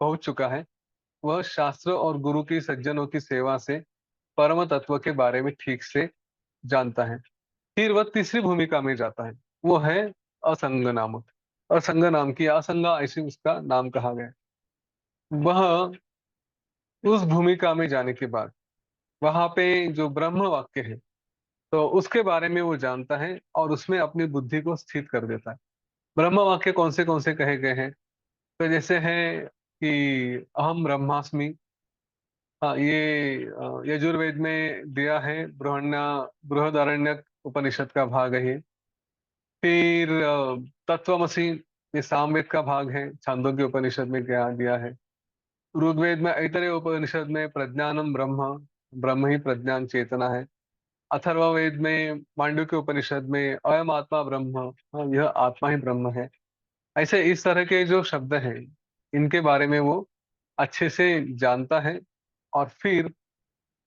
पहुंच चुका है, वह शास्त्र और गुरु की, सज्जनों की सेवा से परम तत्व के बारे में ठीक से जानता है। फिर वह तीसरी भूमिका में जाता है, वो है असंग नामक। असंग नाम की, असंगा ऐसे उसका नाम कहा गया है। वह उस भूमिका में जाने के बाद वहां पे जो ब्रह्म वाक्य है, तो उसके बारे में वो जानता है, और उसमें अपनी बुद्धि को स्थित कर देता है। ब्रह्म वाक्य कौन से कहे गए हैं, तो जैसे है कि अहम ब्रह्मास्मि। हाँ, ये यजुर्वेद में दिया है, बृहदारण्यक उपनिषद का भाग है ये। फिर तत्वमसि, ये सामवेद का भाग है, छांदोग्य उपनिषद में क्या दिया है। ऋग्वेद में ऐतरेय उपनिषद में प्रज्ञानम ब्रह्म, ब्रह्म ही प्रज्ञान चेतना है। अथर्ववेद में, मांडुक्य उपनिषद में, अयम आत्मा ब्रह्म, हाँ, यह आत्मा ही ब्रह्म है। ऐसे इस तरह के जो शब्द हैं, इनके बारे में वो अच्छे से जानता है, और फिर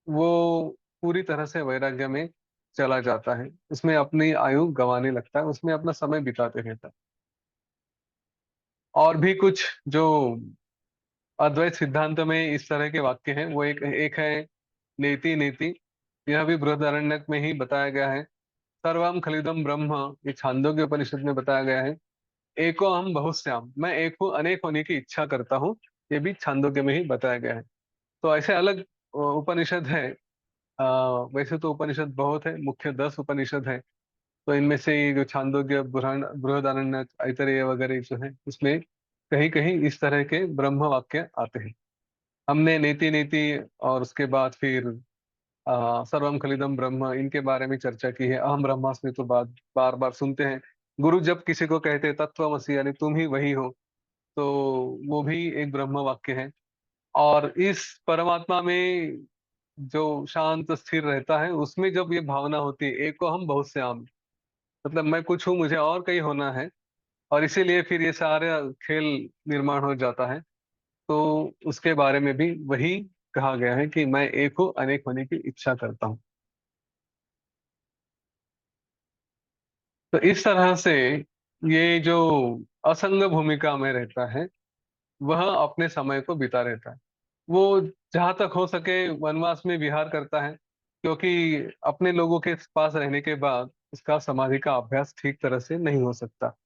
वो पूरी तरह से वैराग्य में चला जाता है, उसमें अपनी आयु गंवाने लगता है, उसमें अपना समय बिताते रहता है। और भी कुछ जो अद्वैत सिद्धांत में इस तरह के वाक्य हैं। वो एक एक है, नेति नेति। यह भी बृहदारण्यक में ही बताया गया है। सर्वम खलिदम ब्रह्म, ये छांदोग्य उपनिषद में बताया गया है। एको हम बहुश्याम, मैं एक हूँ अनेक होने की इच्छा करता हूँ, ये भी छांदोग्य में ही बताया गया है। तो ऐसे अलग उपनिषद है। वैसे तो उपनिषद बहुत है, मुख्य 10 उपनिषद है। तो इनमें से ये जो छांदोग्य, बृहदारण्यक, ऐतरेय वगैरह जो है, उसमें कहीं कहीं इस तरह के ब्रह्म वाक्य आते हैं। हमने नेति नेति और उसके बाद फिर सर्वम खलिदम ब्रह्म, इनके बारे में चर्चा की है। अहम ब्रह्मास्मि तो बात बार बार सुनते हैं। गुरु जब किसी को कहते हैं तत्वमसि, यानी तुम ही वही हो, तो वो भी एक ब्रह्म वाक्य है। और इस परमात्मा में जो शांत स्थिर रहता है, उसमें जब ये भावना होती है एको हम बहुश्याम, मतलब मैं कुछ हूँ, मुझे और कहीं होना है, और इसीलिए फिर ये सारा खेल निर्माण हो जाता है। तो उसके बारे में भी वही कहा गया है कि मैं एक हूँ अनेक होने की इच्छा करता हूँ। तो इस तरह से ये जो असंग भूमिका में रहता है, वह अपने समय को बिता रहता है। वो जहां तक हो सके वनवास में विहार करता है, क्योंकि अपने लोगों के पास रहने के बाद उसका समाधि का अभ्यास ठीक तरह से नहीं हो सकता।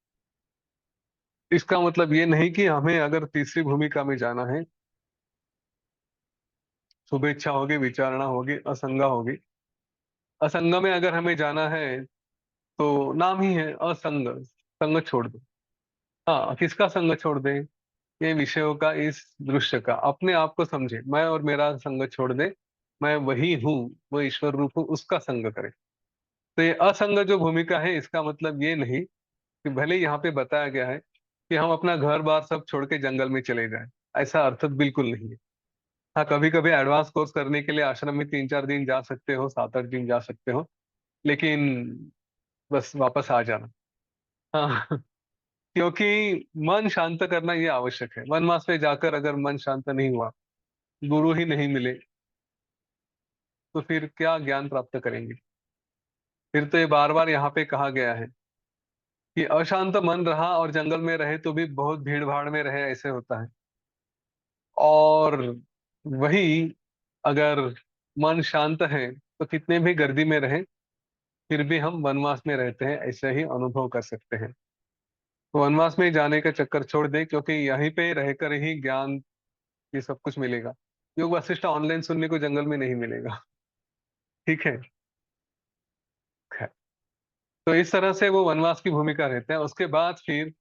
इसका मतलब ये नहीं कि हमें अगर तीसरी भूमिका में जाना है, शुभेच्छा होगी, विचारणा होगी, असंगा होगी। असंग में अगर हमें जाना है, तो नाम ही है असंग, संग छोड़ दो। हाँ, किसका संग छोड़ दें? ये विषयों का, इस दृश्य का, अपने आप को समझे, मैं और मेरा संग छोड़ दे, मैं वही हूँ, वो ईश्वर रूप हूँ, उसका संग करे। तो ये असंग जो भूमिका है, इसका मतलब ये नहीं कि भले ही यहाँ पे बताया गया है कि हम अपना घर बार सब छोड़ के जंगल में चले जाएं, ऐसा अर्थ बिल्कुल नहीं है। हाँ, कभी कभी एडवांस कोर्स करने के लिए आश्रम में 3-4 दिन जा सकते हो, 7-8 दिन जा सकते हो, लेकिन बस वापस आ जाना। हाँ, क्योंकि मन शांत करना ये आवश्यक है। वनवास में जाकर अगर मन शांत नहीं हुआ, गुरु ही नहीं मिले, तो फिर क्या ज्ञान प्राप्त करेंगे? फिर तो ये बार बार यहाँ पे कहा गया है कि अशांत मन रहा और जंगल में रहे तो भी बहुत भीड़ भाड़ में रहे, ऐसे होता है। और वही अगर मन शांत है, तो कितने भी गर्दी में रहे, फिर भी हम वनवास में रहते हैं, ऐसे ही अनुभव कर सकते हैं। तो वनवास में जाने का चक्कर छोड़ दे, क्योंकि यहीं पे रहकर ही ज्ञान, ये सब कुछ मिलेगा। योग वशिष्ठ ऑनलाइन सुनने को जंगल में नहीं मिलेगा। ठीक है। खैर, तो इस तरह से वो वनवास की भूमिका रहते हैं। उसके बाद फिर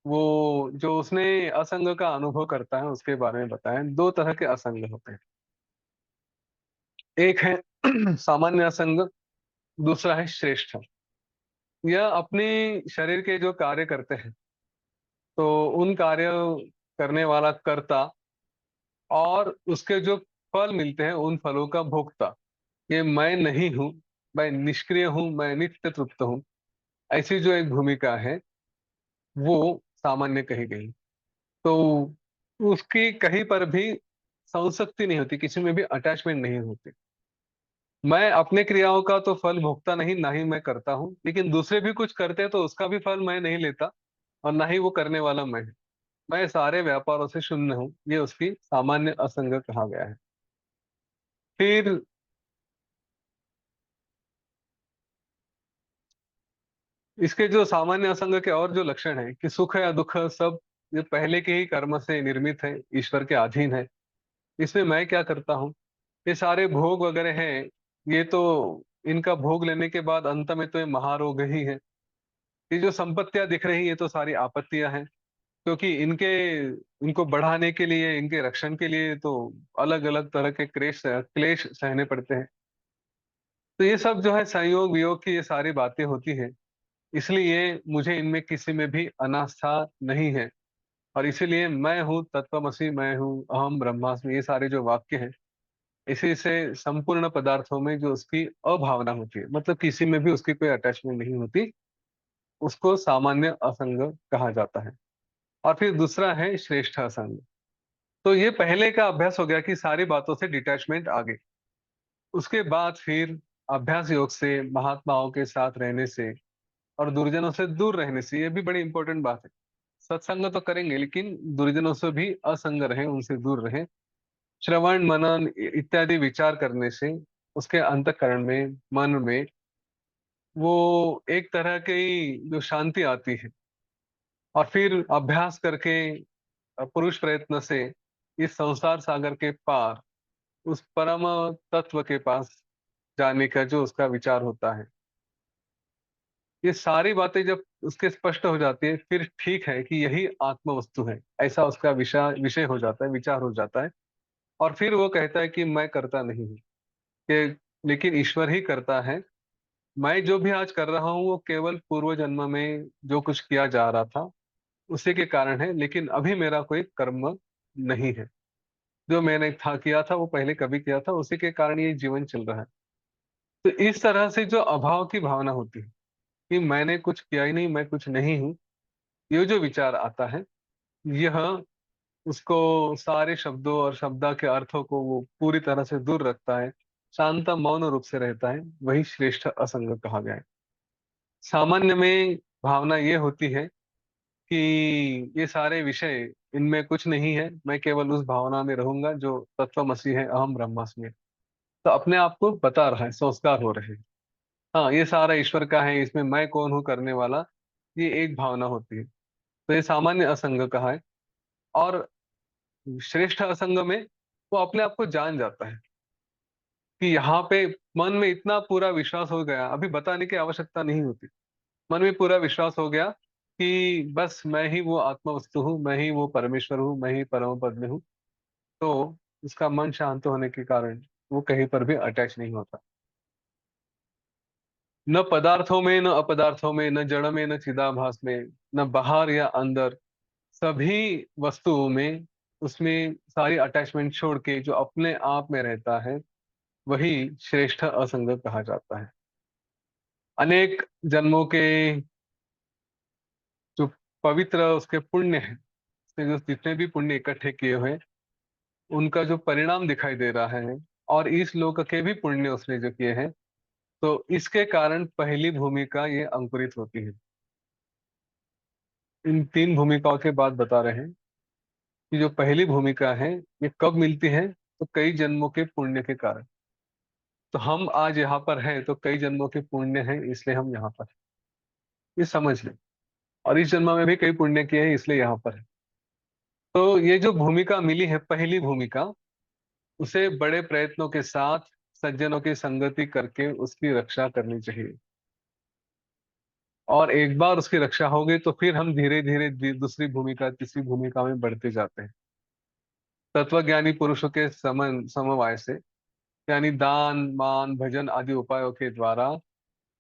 वो जो उसने असंग का अनुभव करता है, उसके बारे में बताएं। 2 तरह के असंग होते हैं। एक है सामान्य असंग, दूसरा है श्रेष्ठ। यह अपने शरीर के जो कार्य करते हैं, तो उन कार्य करने वाला कर्ता, और उसके जो फल मिलते हैं, उन फलों का भोक्ता। ये मैं नहीं हूँ, मैं निष्क्रिय हूँ, मैं नित्य तृप्त हूँ, ऐसी जो एक भूमिका है, वो सामान्य कही गई। तो उसकी कहीं पर भी संसक्ति नहीं होती, किसी में भी अटैचमेंट नहीं होती। मैं अपने क्रियाओं का तो फल भोगता नहीं, ना ही मैं करता हूँ, लेकिन दूसरे भी कुछ करते हैं तो उसका भी फल मैं नहीं लेता, और ना ही वो करने वाला मैं सारे व्यापारों से शून्य हूँ। ये उसकी सामान्य असंग कहा गया है। फिर इसके जो सामान्य असंग के और जो लक्षण है कि सुख या दुख सब ये पहले के ही कर्म से निर्मित है, ईश्वर के अधीन है। इसमें मैं क्या करता हूँ? ये सारे भोग वगैरह हैं, ये तो इनका भोग लेने के बाद अंत में तो ये महारोग ही है। ये जो संपत्तियां दिख रही ये तो सारी आपत्तियां हैं, क्योंकि इनको बढ़ाने के लिए, इनके रक्षण के लिए तो अलग अलग तरह के क्लेश सहने पड़ते हैं। तो ये सब जो है संयोग वियोग की ये सारी बातें होती हैं। इसलिए मुझे इनमें किसी में भी अनास्था नहीं है। और इसीलिए मैं हूँ तत्वमसि, मैं हूँ अहम ब्रह्मास्मि, ये सारे जो वाक्य हैं, इसी से संपूर्ण पदार्थों में जो उसकी अभावना होती है, मतलब किसी में भी उसकी कोई अटैचमेंट नहीं होती, उसको सामान्य असंग कहा जाता है। और फिर दूसरा है श्रेष्ठ असंग। तो ये पहले का अभ्यास हो गया कि सारी बातों से डिटैचमेंट आ गई। उसके बाद फिर अभ्यास योग से, महात्माओं के साथ रहने से और दुर्जनों से दूर रहने से, ये भी बड़ी इंपॉर्टेंट बात है। सत्संग तो करेंगे लेकिन दुर्जनों से भी असंग रहें, उनसे दूर रहें। श्रवण मनन इत्यादि विचार करने से उसके अंतःकरण में, मन में वो एक तरह की जो शांति आती है, और फिर अभ्यास करके पुरुष प्रयत्न से इस संसार सागर के पार उस परम तत्व के पास जाने का जो उसका विचार होता है, ये सारी बातें जब उसके स्पष्ट हो जाती है, फिर ठीक है कि यही आत्म वस्तु है, ऐसा उसका विषय विषय हो जाता है, विचार हो जाता है। और फिर वो कहता है कि मैं करता नहीं हूँ, कि लेकिन ईश्वर ही करता है। मैं जो भी आज कर रहा हूँ वो केवल पूर्व जन्म में जो कुछ किया जा रहा था उसी के कारण है, लेकिन अभी मेरा कोई कर्म नहीं है। जो मैंने था किया था वो पहले कभी किया था, उसी के कारण ये जीवन चल रहा है। तो इस तरह से जो अभाव की भावना होती है कि मैंने कुछ किया ही नहीं, मैं कुछ नहीं हूँ, ये जो विचार आता है, यह उसको सारे शब्दों और शब्दा के अर्थों को वो पूरी तरह से दूर रखता है, शांत मौन रूप से रहता है, वही श्रेष्ठ असंग कहा गया है। सामान्य में भावना ये होती है कि ये सारे विषय, इनमें कुछ नहीं है, मैं केवल उस भावना में रहूंगा जो तत्वमसि है, अहम ब्रह्मास्मि है। तो अपने आप को बता रहा है, संस्कार हो रहे हैं। हाँ, ये सारा ईश्वर का है, इसमें मैं कौन हूँ करने वाला, ये एक भावना होती है। तो ये सामान्य असंग कहा है। और श्रेष्ठ असंग में वो अपने आप को जान जाता है कि यहाँ पे मन में इतना पूरा विश्वास हो गया, अभी बताने की आवश्यकता नहीं होती। मन में पूरा विश्वास हो गया कि बस मैं ही वो आत्मा वस्तु हूँ, मैं ही वो परमेश्वर हूँ, मैं ही परम पद में हूँ। तो उसका मन शांत होने के कारण वो कहीं पर भी अटैच नहीं होता। न पदार्थों में, न अपदार्थों में, न जड़ में, न चिदाभास में, न बाहर या अंदर, सभी वस्तुओं में उसमें सारी अटैचमेंट छोड़ के जो अपने आप में रहता है, वही श्रेष्ठ असंग कहा जाता है। अनेक जन्मों के जो पवित्र उसके पुण्य है, उसने जो जितने भी पुण्य इकट्ठे किए हुए, उनका जो परिणाम दिखाई दे रहा है, और इस लोक के भी पुण्य उसने जो किए हैं, तो इसके कारण पहली भूमिका ये अंकुरित होती है। इन तीन भूमिकाओं के बाद बता रहे हैं कि जो पहली भूमिका है, ये कब मिलती है, तो कई जन्मों के पुण्य के कारण। तो हम आज यहाँ पर हैं तो कई जन्मों के पुण्य हैं, इसलिए हम यहाँ पर हैं। ये समझ लें। और इस जन्म में भी कई पुण्य किए हैं, इसलिए यहाँ पर है। तो ये जो भूमिका मिली है, पहली भूमिका, उसे बड़े प्रयत्नों के साथ सज्जनों की संगति करके उसकी रक्षा करनी चाहिए। और एक बार उसकी रक्षा हो गई तो फिर हम धीरे धीरे दूसरी भूमिका, तीसरी भूमिका में बढ़ते जाते हैं। तत्वज्ञानी पुरुषों के समवाय से, यानी दान मान भजन आदि उपायों के द्वारा,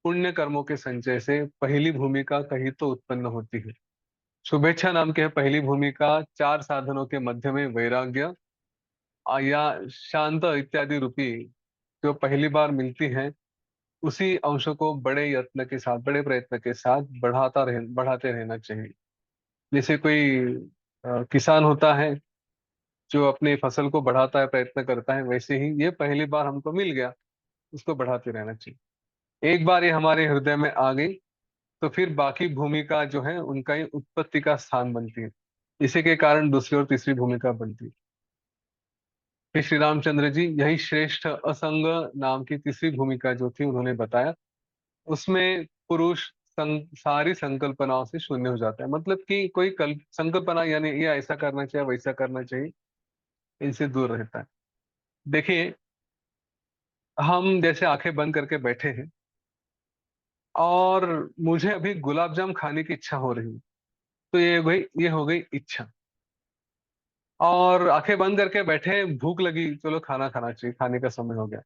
पुण्य कर्मों के संचय से पहली भूमिका कहीं तो उत्पन्न होती है। शुभेच्छा नाम की है पहली भूमिका, चार साधनों के मध्य में वैराग्य या शांत इत्यादि रूपी जो पहली बार मिलती है, उसी अंश को बड़े यत्न के साथ, बड़े प्रयत्न के साथ बढ़ाते रहना चाहिए। जैसे कोई किसान होता है जो अपनी फसल को बढ़ाता है, प्रयत्न करता है, वैसे ही ये पहली बार हमको मिल गया, उसको बढ़ाते रहना चाहिए। एक बार ये हमारे हृदय में आ गई तो फिर बाकी भूमिका जो है उनका ही उत्पत्ति का स्थान बनती है। इसी के कारण दूसरी और तीसरी भूमिका बनती है। फिर श्री रामचंद्र जी यही श्रेष्ठ असंग नाम की तीसरी भूमिका जो थी उन्होंने बताया। उसमें पुरुष सारी संकल्पनाओं से शून्य हो जाता है, मतलब कि कोई संकल्पना, यानी ये ऐसा करना चाहिए वैसा करना चाहिए, इनसे दूर रहता है। देखिए, हम जैसे आंखें बंद करके बैठे हैं और मुझे अभी गुलाब जाम खाने की इच्छा हो रही है, तो ये हो गई इच्छा। और आंखें बंद करके बैठे, भूख लगी, चलो खाना खाना चाहिए, खाने का समय हो गया,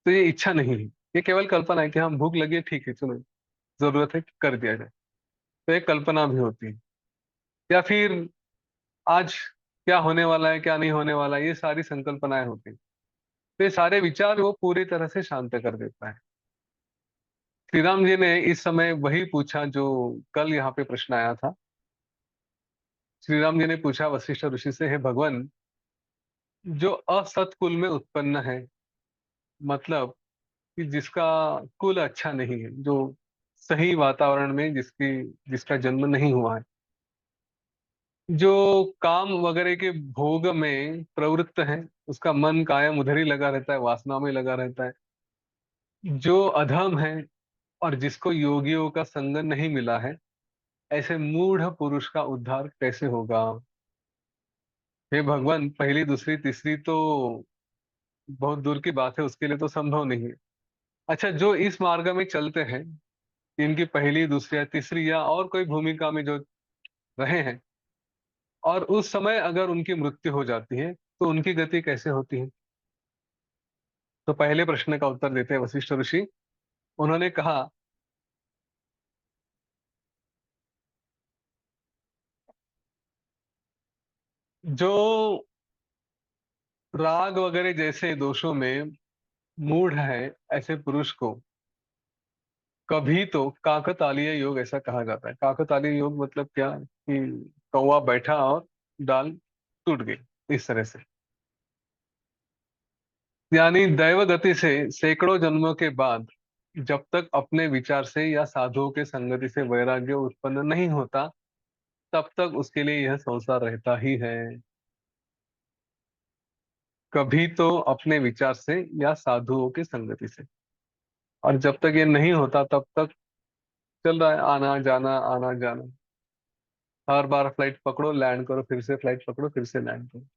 तो ये इच्छा नहीं है, ये केवल कल्पना है कि हम भूख लगी है, ठीक है चलो, जरूरत है कर दिया जाए। तो ये कल्पना भी होती है। या फिर आज क्या होने वाला है, क्या नहीं होने वाला है, ये सारी संकल्पनाएं होती हैं। तो ये सारे विचार वो पूरी तरह से शांत कर देता है। श्री राम जी ने इस समय वही पूछा जो कल यहाँ पे प्रश्न आया था। श्री राम जी ने पूछा वशिष्ठ ऋषि से, हे भगवान, जो असत कुल में उत्पन्न है, मतलब कि जिसका कुल अच्छा नहीं है, जो सही वातावरण में जिसका जन्म नहीं हुआ है, जो काम वगैरह के भोग में प्रवृत्त है, उसका मन कायम उधर ही लगा रहता है, वासना में लगा रहता है। जो अधम है और जिसको योगियों का संग नहीं मिला है, ऐसे मूढ़ पुरुष का उद्धार कैसे होगा? हे भगवान, पहली दूसरी तीसरी तो बहुत दूर की बात है, उसके लिए तो संभव नहीं है। अच्छा, जो इस मार्ग में चलते हैं, इनकी पहली दूसरी या तीसरी या और कोई भूमिका में जो रहे हैं, और उस समय अगर उनकी मृत्यु हो जाती है, तो उनकी गति कैसे होती है? तो पहले प्रश्न का उत्तर देते हैं वशिष्ठ ऋषि। उन्होंने कहा, जो राग वगैरह जैसे दोषों में मूढ़ है, ऐसे पुरुष को कभी तो काकतालीय योग ऐसा कहा जाता है। काकतालीय योग मतलब क्या कि कौवा बैठा और डाल टूट गई, इस तरह से। यानी दैव गति से सैकड़ों जन्मों के बाद जब तक अपने विचार से या साधुओं के संगति से वैराग्य उत्पन्न नहीं होता, तब तक उसके लिए यह संसार रहता ही है। कभी तो अपने विचार से या साधुओं की संगति से, और जब तक ये नहीं होता तब तक चल रहा है, आना जाना आना जाना। हर बार फ्लाइट पकड़ो, लैंड करो, फिर से फ्लाइट पकड़ो, फिर से लैंड करो,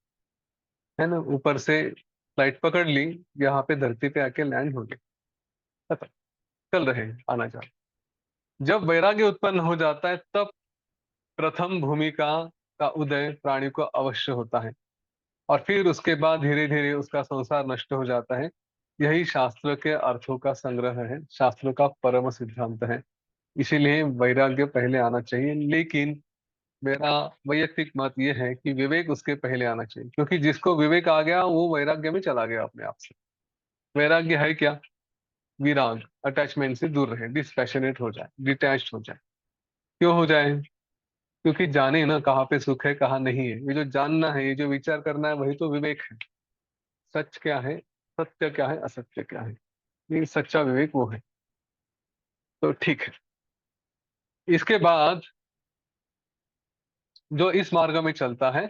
है ना? ऊपर से फ्लाइट पकड़ ली, यहाँ पे धरती पे आके लैंड हो गई, खत्म। चल रहे हैं, आना जाना। जब वैराग्य उत्पन्न हो जाता है, तब प्रथम भूमिका का उदय प्राणी को अवश्य होता है, और फिर उसके बाद धीरे धीरे उसका संसार नष्ट हो जाता है। यही शास्त्र के अर्थों का संग्रह है, शास्त्रों का परम सिद्धांत है। इसीलिए वैराग्य पहले आना चाहिए, लेकिन मेरा वैयक्तिक मत यह है कि विवेक उसके पहले आना चाहिए, क्योंकि जिसको विवेक आ गया वो वैराग्य में चला गया अपने आप से। वैराग्य है क्या? विराग, अटैचमेंट से दूर रहे, डिस्पैशनेट हो जाए, डिटैच्ड हो जाए। क्यों हो जाए? क्योंकि जाने ना कहाँ पे सुख है कहाँ नहीं है। ये जो जानना है, ये जो विचार करना है, वही तो विवेक है। सच क्या है, सत्य क्या है, असत्य क्या है, ये सच्चा विवेक वो है। तो ठीक है। इसके बाद जो इस मार्ग में चलता है,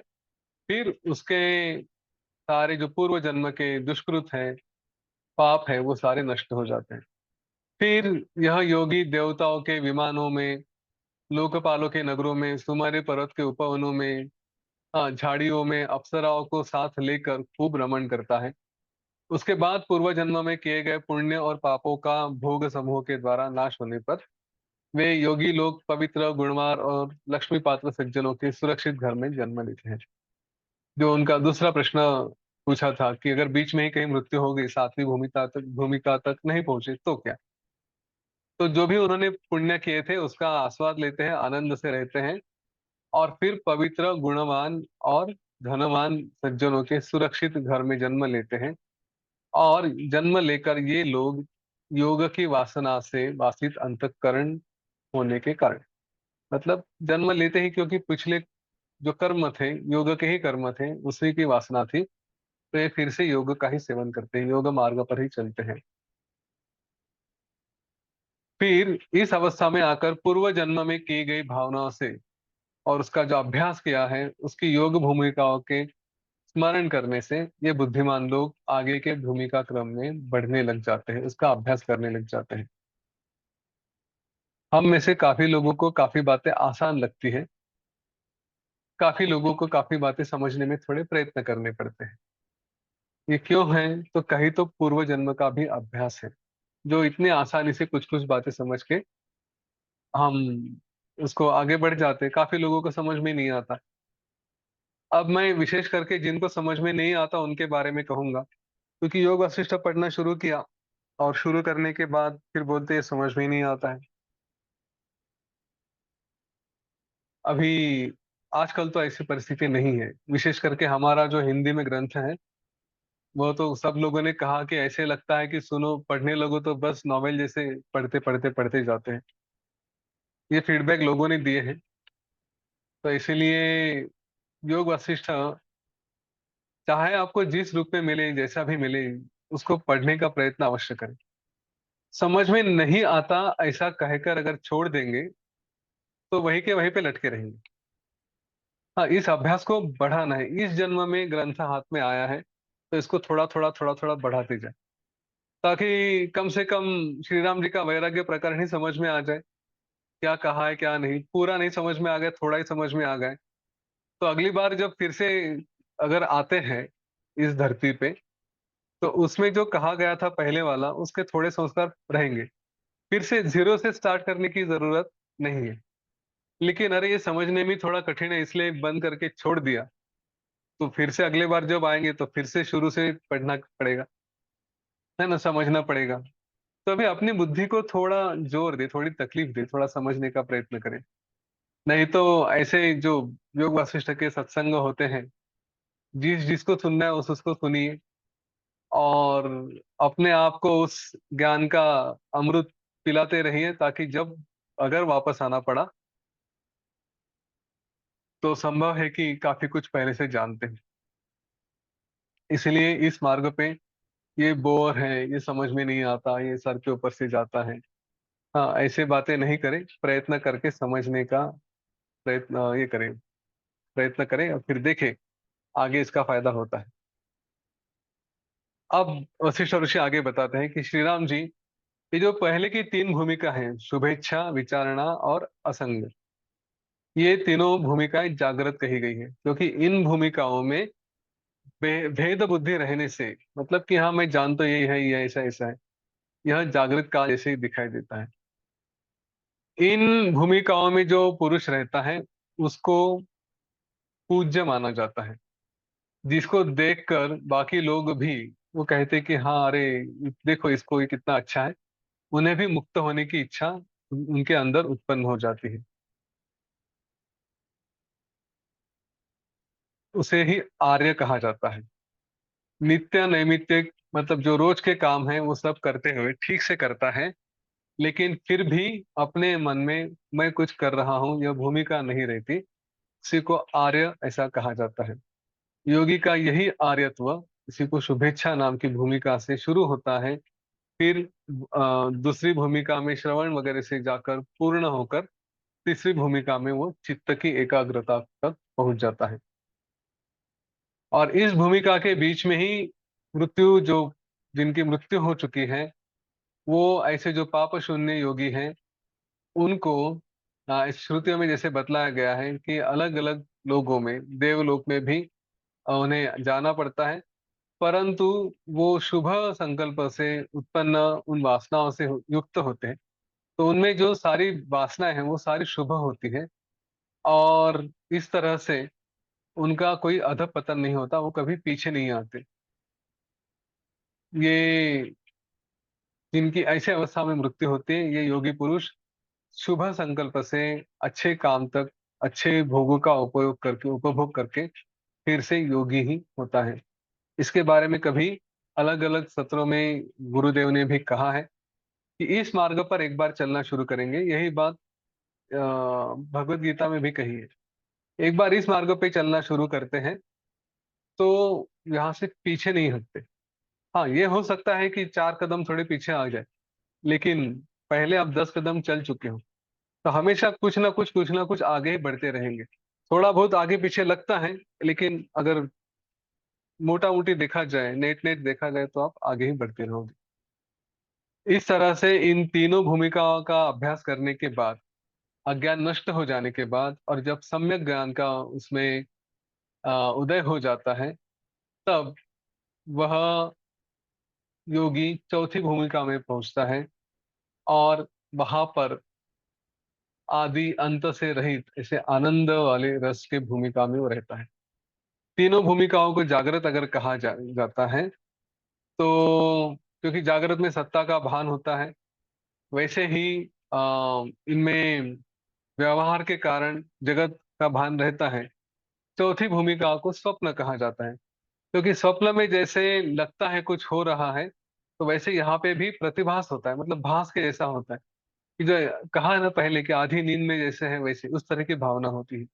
फिर उसके सारे जो पूर्व जन्म के दुष्कृत हैं, पाप है, वो सारे नष्ट हो जाते हैं। फिर यह योगी देवताओं के विमानों में, लोकपालों के नगरों में, सुमेरु पर्वत के उपवनों में, हाँ, झाड़ियों में अप्सराओं को साथ लेकर खूब रमण करता है। उसके बाद पूर्व जन्म में किए गए पुण्य और पापों का भोग समूह के द्वारा नाश होने पर वे योगी लोग पवित्र, गुणवान और लक्ष्मी पात्र सज्जनों के सुरक्षित घर में जन्म लेते हैं। जो उनका दूसरा प्रश्न पूछा था कि अगर बीच में ही कहीं मृत्यु हो गई, सातवीं भूमिका तक नहीं पहुंचे, तो क्या? तो जो भी उन्होंने पुण्य किए थे उसका आस्वाद लेते हैं, आनंद से रहते हैं, और फिर पवित्र, गुणवान और धनवान सज्जनों के सुरक्षित घर में जन्म लेते हैं। और जन्म लेकर ये लोग योग की वासना से वासित अंतःकरण होने के कारण, मतलब जन्म लेते ही, क्योंकि पिछले जो कर्म थे योग के ही कर्म थे, उसी की वासना थी, तो ये फिर से योग का ही सेवन करते हैं, योग मार्ग पर ही चलते हैं। फिर इस अवस्था में आकर पूर्व जन्म में की गई भावनाओं से और उसका जो अभ्यास किया है, उसकी योग भूमिकाओं के स्मरण करने से ये बुद्धिमान लोग आगे के भूमिका क्रम में बढ़ने लग जाते हैं, उसका अभ्यास करने लग जाते हैं। हम में से काफी लोगों को काफी बातें आसान लगती हैं, काफी लोगों को काफी बातें समझने में थोड़े प्रयत्न करने पड़ते हैं। ये क्यों है? तो कहीं तो पूर्व जन्म का भी अभ्यास है, जो इतने आसानी से कुछ कुछ बातें समझ के हम उसको आगे बढ़ जाते हैं। काफी लोगों को समझ में नहीं आता। अब मैं विशेष करके जिनको समझ में नहीं आता उनके बारे में कहूंगा, क्योंकि योग वासिष्ठ पढ़ना शुरू किया और शुरू करने के बाद फिर बोलते हैं समझ में ही नहीं आता है। अभी आजकल तो ऐसी परिस्थिति नहीं है। विशेष करके हमारा जो हिंदी में ग्रंथ है, वो तो सब लोगों ने कहा कि ऐसे लगता है कि सुनो, पढ़ने लगो तो बस नॉवेल जैसे पढ़ते पढ़ते पढ़ते जाते हैं। ये फीडबैक लोगों ने दिए हैं। तो इसीलिए योग वशिष्ठ, चाहे आपको जिस रूप में मिले, जैसा भी मिले, उसको पढ़ने का प्रयत्न अवश्य करें। समझ में नहीं आता ऐसा कहकर अगर छोड़ देंगे, तो वहीं के वहीं पे लटके रहेंगे। हाँ, इस अभ्यास को बढ़ाना है। इस जन्म में ग्रंथ हाथ में आया है तो इसको थोड़ा थोड़ा बढ़ाते जाए, ताकि कम से कम श्री राम जी का वैराग्य प्रकरण ही समझ में आ जाए। क्या कहा है क्या नहीं, पूरा नहीं समझ में आ गया, थोड़ा ही समझ में आ गए, तो अगली बार जब फिर से अगर आते हैं इस धरती पे, तो उसमें जो कहा गया था पहले वाला, उसके थोड़े संस्कार रहेंगे। फिर से जीरो से स्टार्ट करने की जरूरत नहीं है। लेकिन अरे ये समझने में थोड़ा कठिन है इसलिए बंद करके छोड़ दिया, तो फिर से अगले बार जब आएंगे तो फिर से शुरू से पढ़ना पड़ेगा, है ना, समझना पड़ेगा। तो अभी अपनी बुद्धि को थोड़ा जोर दे, थोड़ी तकलीफ दे, थोड़ा समझने का प्रयत्न करें। नहीं तो ऐसे जो योग वासिष्ठ के सत्संग होते हैं, जिसको सुनना है उस उसको सुनिए, और अपने आप को उस ज्ञान का अमृत पिलाते रहिए, ताकि जब अगर वापस आना पड़ा तो संभव है कि काफी कुछ पहले से जानते हैं। इसलिए इस मार्ग पे ये बोर है, ये समझ में नहीं आता, ये सर के ऊपर से जाता है, हाँ, ऐसे बातें नहीं करें। प्रयत्न करके समझने का प्रयत्न ये करें, प्रयत्न करें और फिर देखें आगे इसका फायदा होता है। अब वशिष्ठ ऋषि आगे बताते हैं कि श्री राम जी, ये जो पहले की तीन भूमिका हैं, शुभेच्छा, विचारणा और असंग, ये तीनों भूमिकाएं जागृत कही गई है, क्योंकि इन भूमिकाओं में भेद बुद्धि रहने से, मतलब कि हाँ मैं जान तो यही है, ये ऐसा ऐसा है, यह जागृत काल जैसे ही दिखाई देता है। इन भूमिकाओं में जो पुरुष रहता है उसको पूज्य माना जाता है, जिसको देखकर बाकी लोग भी वो कहते कि हाँ अरे देखो इसको, ये कितना अच्छा है, उन्हें भी मुक्त होने की इच्छा उनके अंदर उत्पन्न हो जाती है। उसे ही आर्य कहा जाता है। नित्य नैमित्तिक मतलब जो रोज के काम है वो सब करते हुए ठीक से करता है, लेकिन फिर भी अपने मन में मैं कुछ कर रहा हूँ यह भूमिका नहीं रहती, इसी को आर्य ऐसा कहा जाता है। योगी का यही आर्यत्व इसी को शुभेच्छा नाम की भूमिका से शुरू होता है, फिर दूसरी भूमिका में श्रवण वगैरह से जाकर पूर्ण होकर तीसरी भूमिका में वो चित्त की एकाग्रता तक पहुंच जाता है। और इस भूमिका के बीच में ही मृत्यु जो, जिनकी मृत्यु हो चुकी है, वो ऐसे जो पाप शून्य योगी हैं उनको इस श्रुतियों में जैसे बतलाया गया है कि अलग अलग लोगों में, देवलोक में भी उन्हें जाना पड़ता है, परंतु वो शुभ संकल्प से उत्पन्न उन वासनाओं से युक्त होते हैं, तो उनमें जो सारी वासनाएं हैं वो सारी शुभ होती है, और इस तरह से उनका कोई अधःपतन नहीं होता, वो कभी पीछे नहीं आते। ये जिनकी ऐसे अवस्था में मृत्यु होती है, ये योगी पुरुष शुभ संकल्प से अच्छे काम तक, अच्छे भोगों का उपयोग करके, उपभोग करके फिर से योगी ही होता है। इसके बारे में कभी अलग अलग सत्रों में गुरुदेव ने भी कहा है कि इस मार्ग पर एक बार चलना शुरू करेंगे, यही बात भगवत गीता में भी कही है। एक बार इस मार्ग पे चलना शुरू करते हैं तो यहाँ से पीछे नहीं हटते। हाँ, ये हो सकता है कि चार कदम थोड़े पीछे आ जाए, लेकिन पहले आप 10 कदम चल चुके हो, तो हमेशा कुछ ना कुछ आगे ही बढ़ते रहेंगे। थोड़ा बहुत आगे पीछे लगता है, लेकिन अगर मोटा मोटी देखा जाए, नेट नेट देखा जाए, तो आप आगे ही बढ़ते रहोगे। इस तरह से इन तीनों भूमिकाओं का अभ्यास करने के बाद, अज्ञान नष्ट हो जाने के बाद, और जब सम्यक ज्ञान का उसमें उदय हो जाता है, तब वह योगी चौथी भूमिका में पहुंचता है, और वहां पर आदि अंत से रहित ऐसे आनंद वाले रस के भूमिका में वो रहता है। तीनों भूमिकाओं को जागृत अगर कहा जाता है, तो क्योंकि जागृत में सत्ता का भान होता है, वैसे ही इनमें व्यवहार के कारण जगत का भान रहता है। चौथी भूमिका को स्वप्न कहा जाता है, क्योंकि स्वप्न में जैसे लगता है कुछ हो रहा है, तो वैसे यहाँ पे भी प्रतिभास होता है, मतलब भास के जैसा होता है, कि जो कहा है ना पहले कि आधी नींद में जैसे है, वैसे उस तरह की भावना होती है।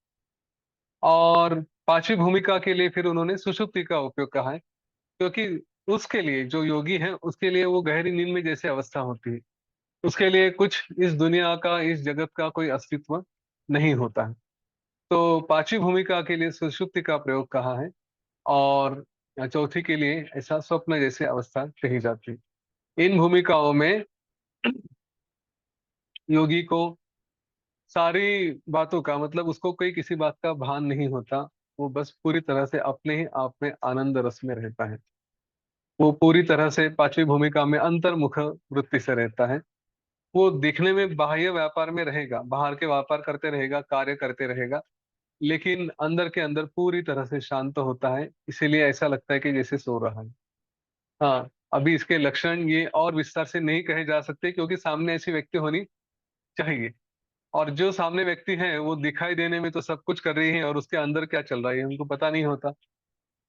और पांचवी भूमिका के लिए फिर उन्होंने सुषुप्ति का उपयोग कहा है, क्योंकि उसके लिए जो योगी है उसके लिए वो गहरी नींद में जैसे अवस्था होती है, उसके लिए कुछ इस दुनिया का, इस जगत का कोई अस्तित्व नहीं होता है। तो पांचवी भूमिका के लिए सुषुप्ति का प्रयोग कहा है, और चौथी के लिए ऐसा स्वप्न जैसी अवस्था कही जाती है। इन भूमिकाओं में योगी को सारी बातों का, मतलब उसको कोई किसी बात का भान नहीं होता। वो बस पूरी तरह से अपने ही आप में आनंद रस में रहता है। वो पूरी तरह से पांचवी भूमिका में अंतर्मुख वृत्ति से रहता है। वो दिखने में बाह्य व्यापार में रहेगा, बाहर के व्यापार करते रहेगा, कार्य करते रहेगा, लेकिन अंदर के अंदर पूरी तरह से शांत होता है, इसीलिए ऐसा लगता है कि जैसे सो रहा है। हाँ, अभी इसके लक्षण ये और विस्तार से नहीं कहे जा सकते, क्योंकि सामने ऐसी व्यक्ति होनी चाहिए। और जो सामने व्यक्ति है वो दिखाई देने में तो सब कुछ कर रही है, और उसके अंदर क्या चल रहा है उनको पता नहीं होता।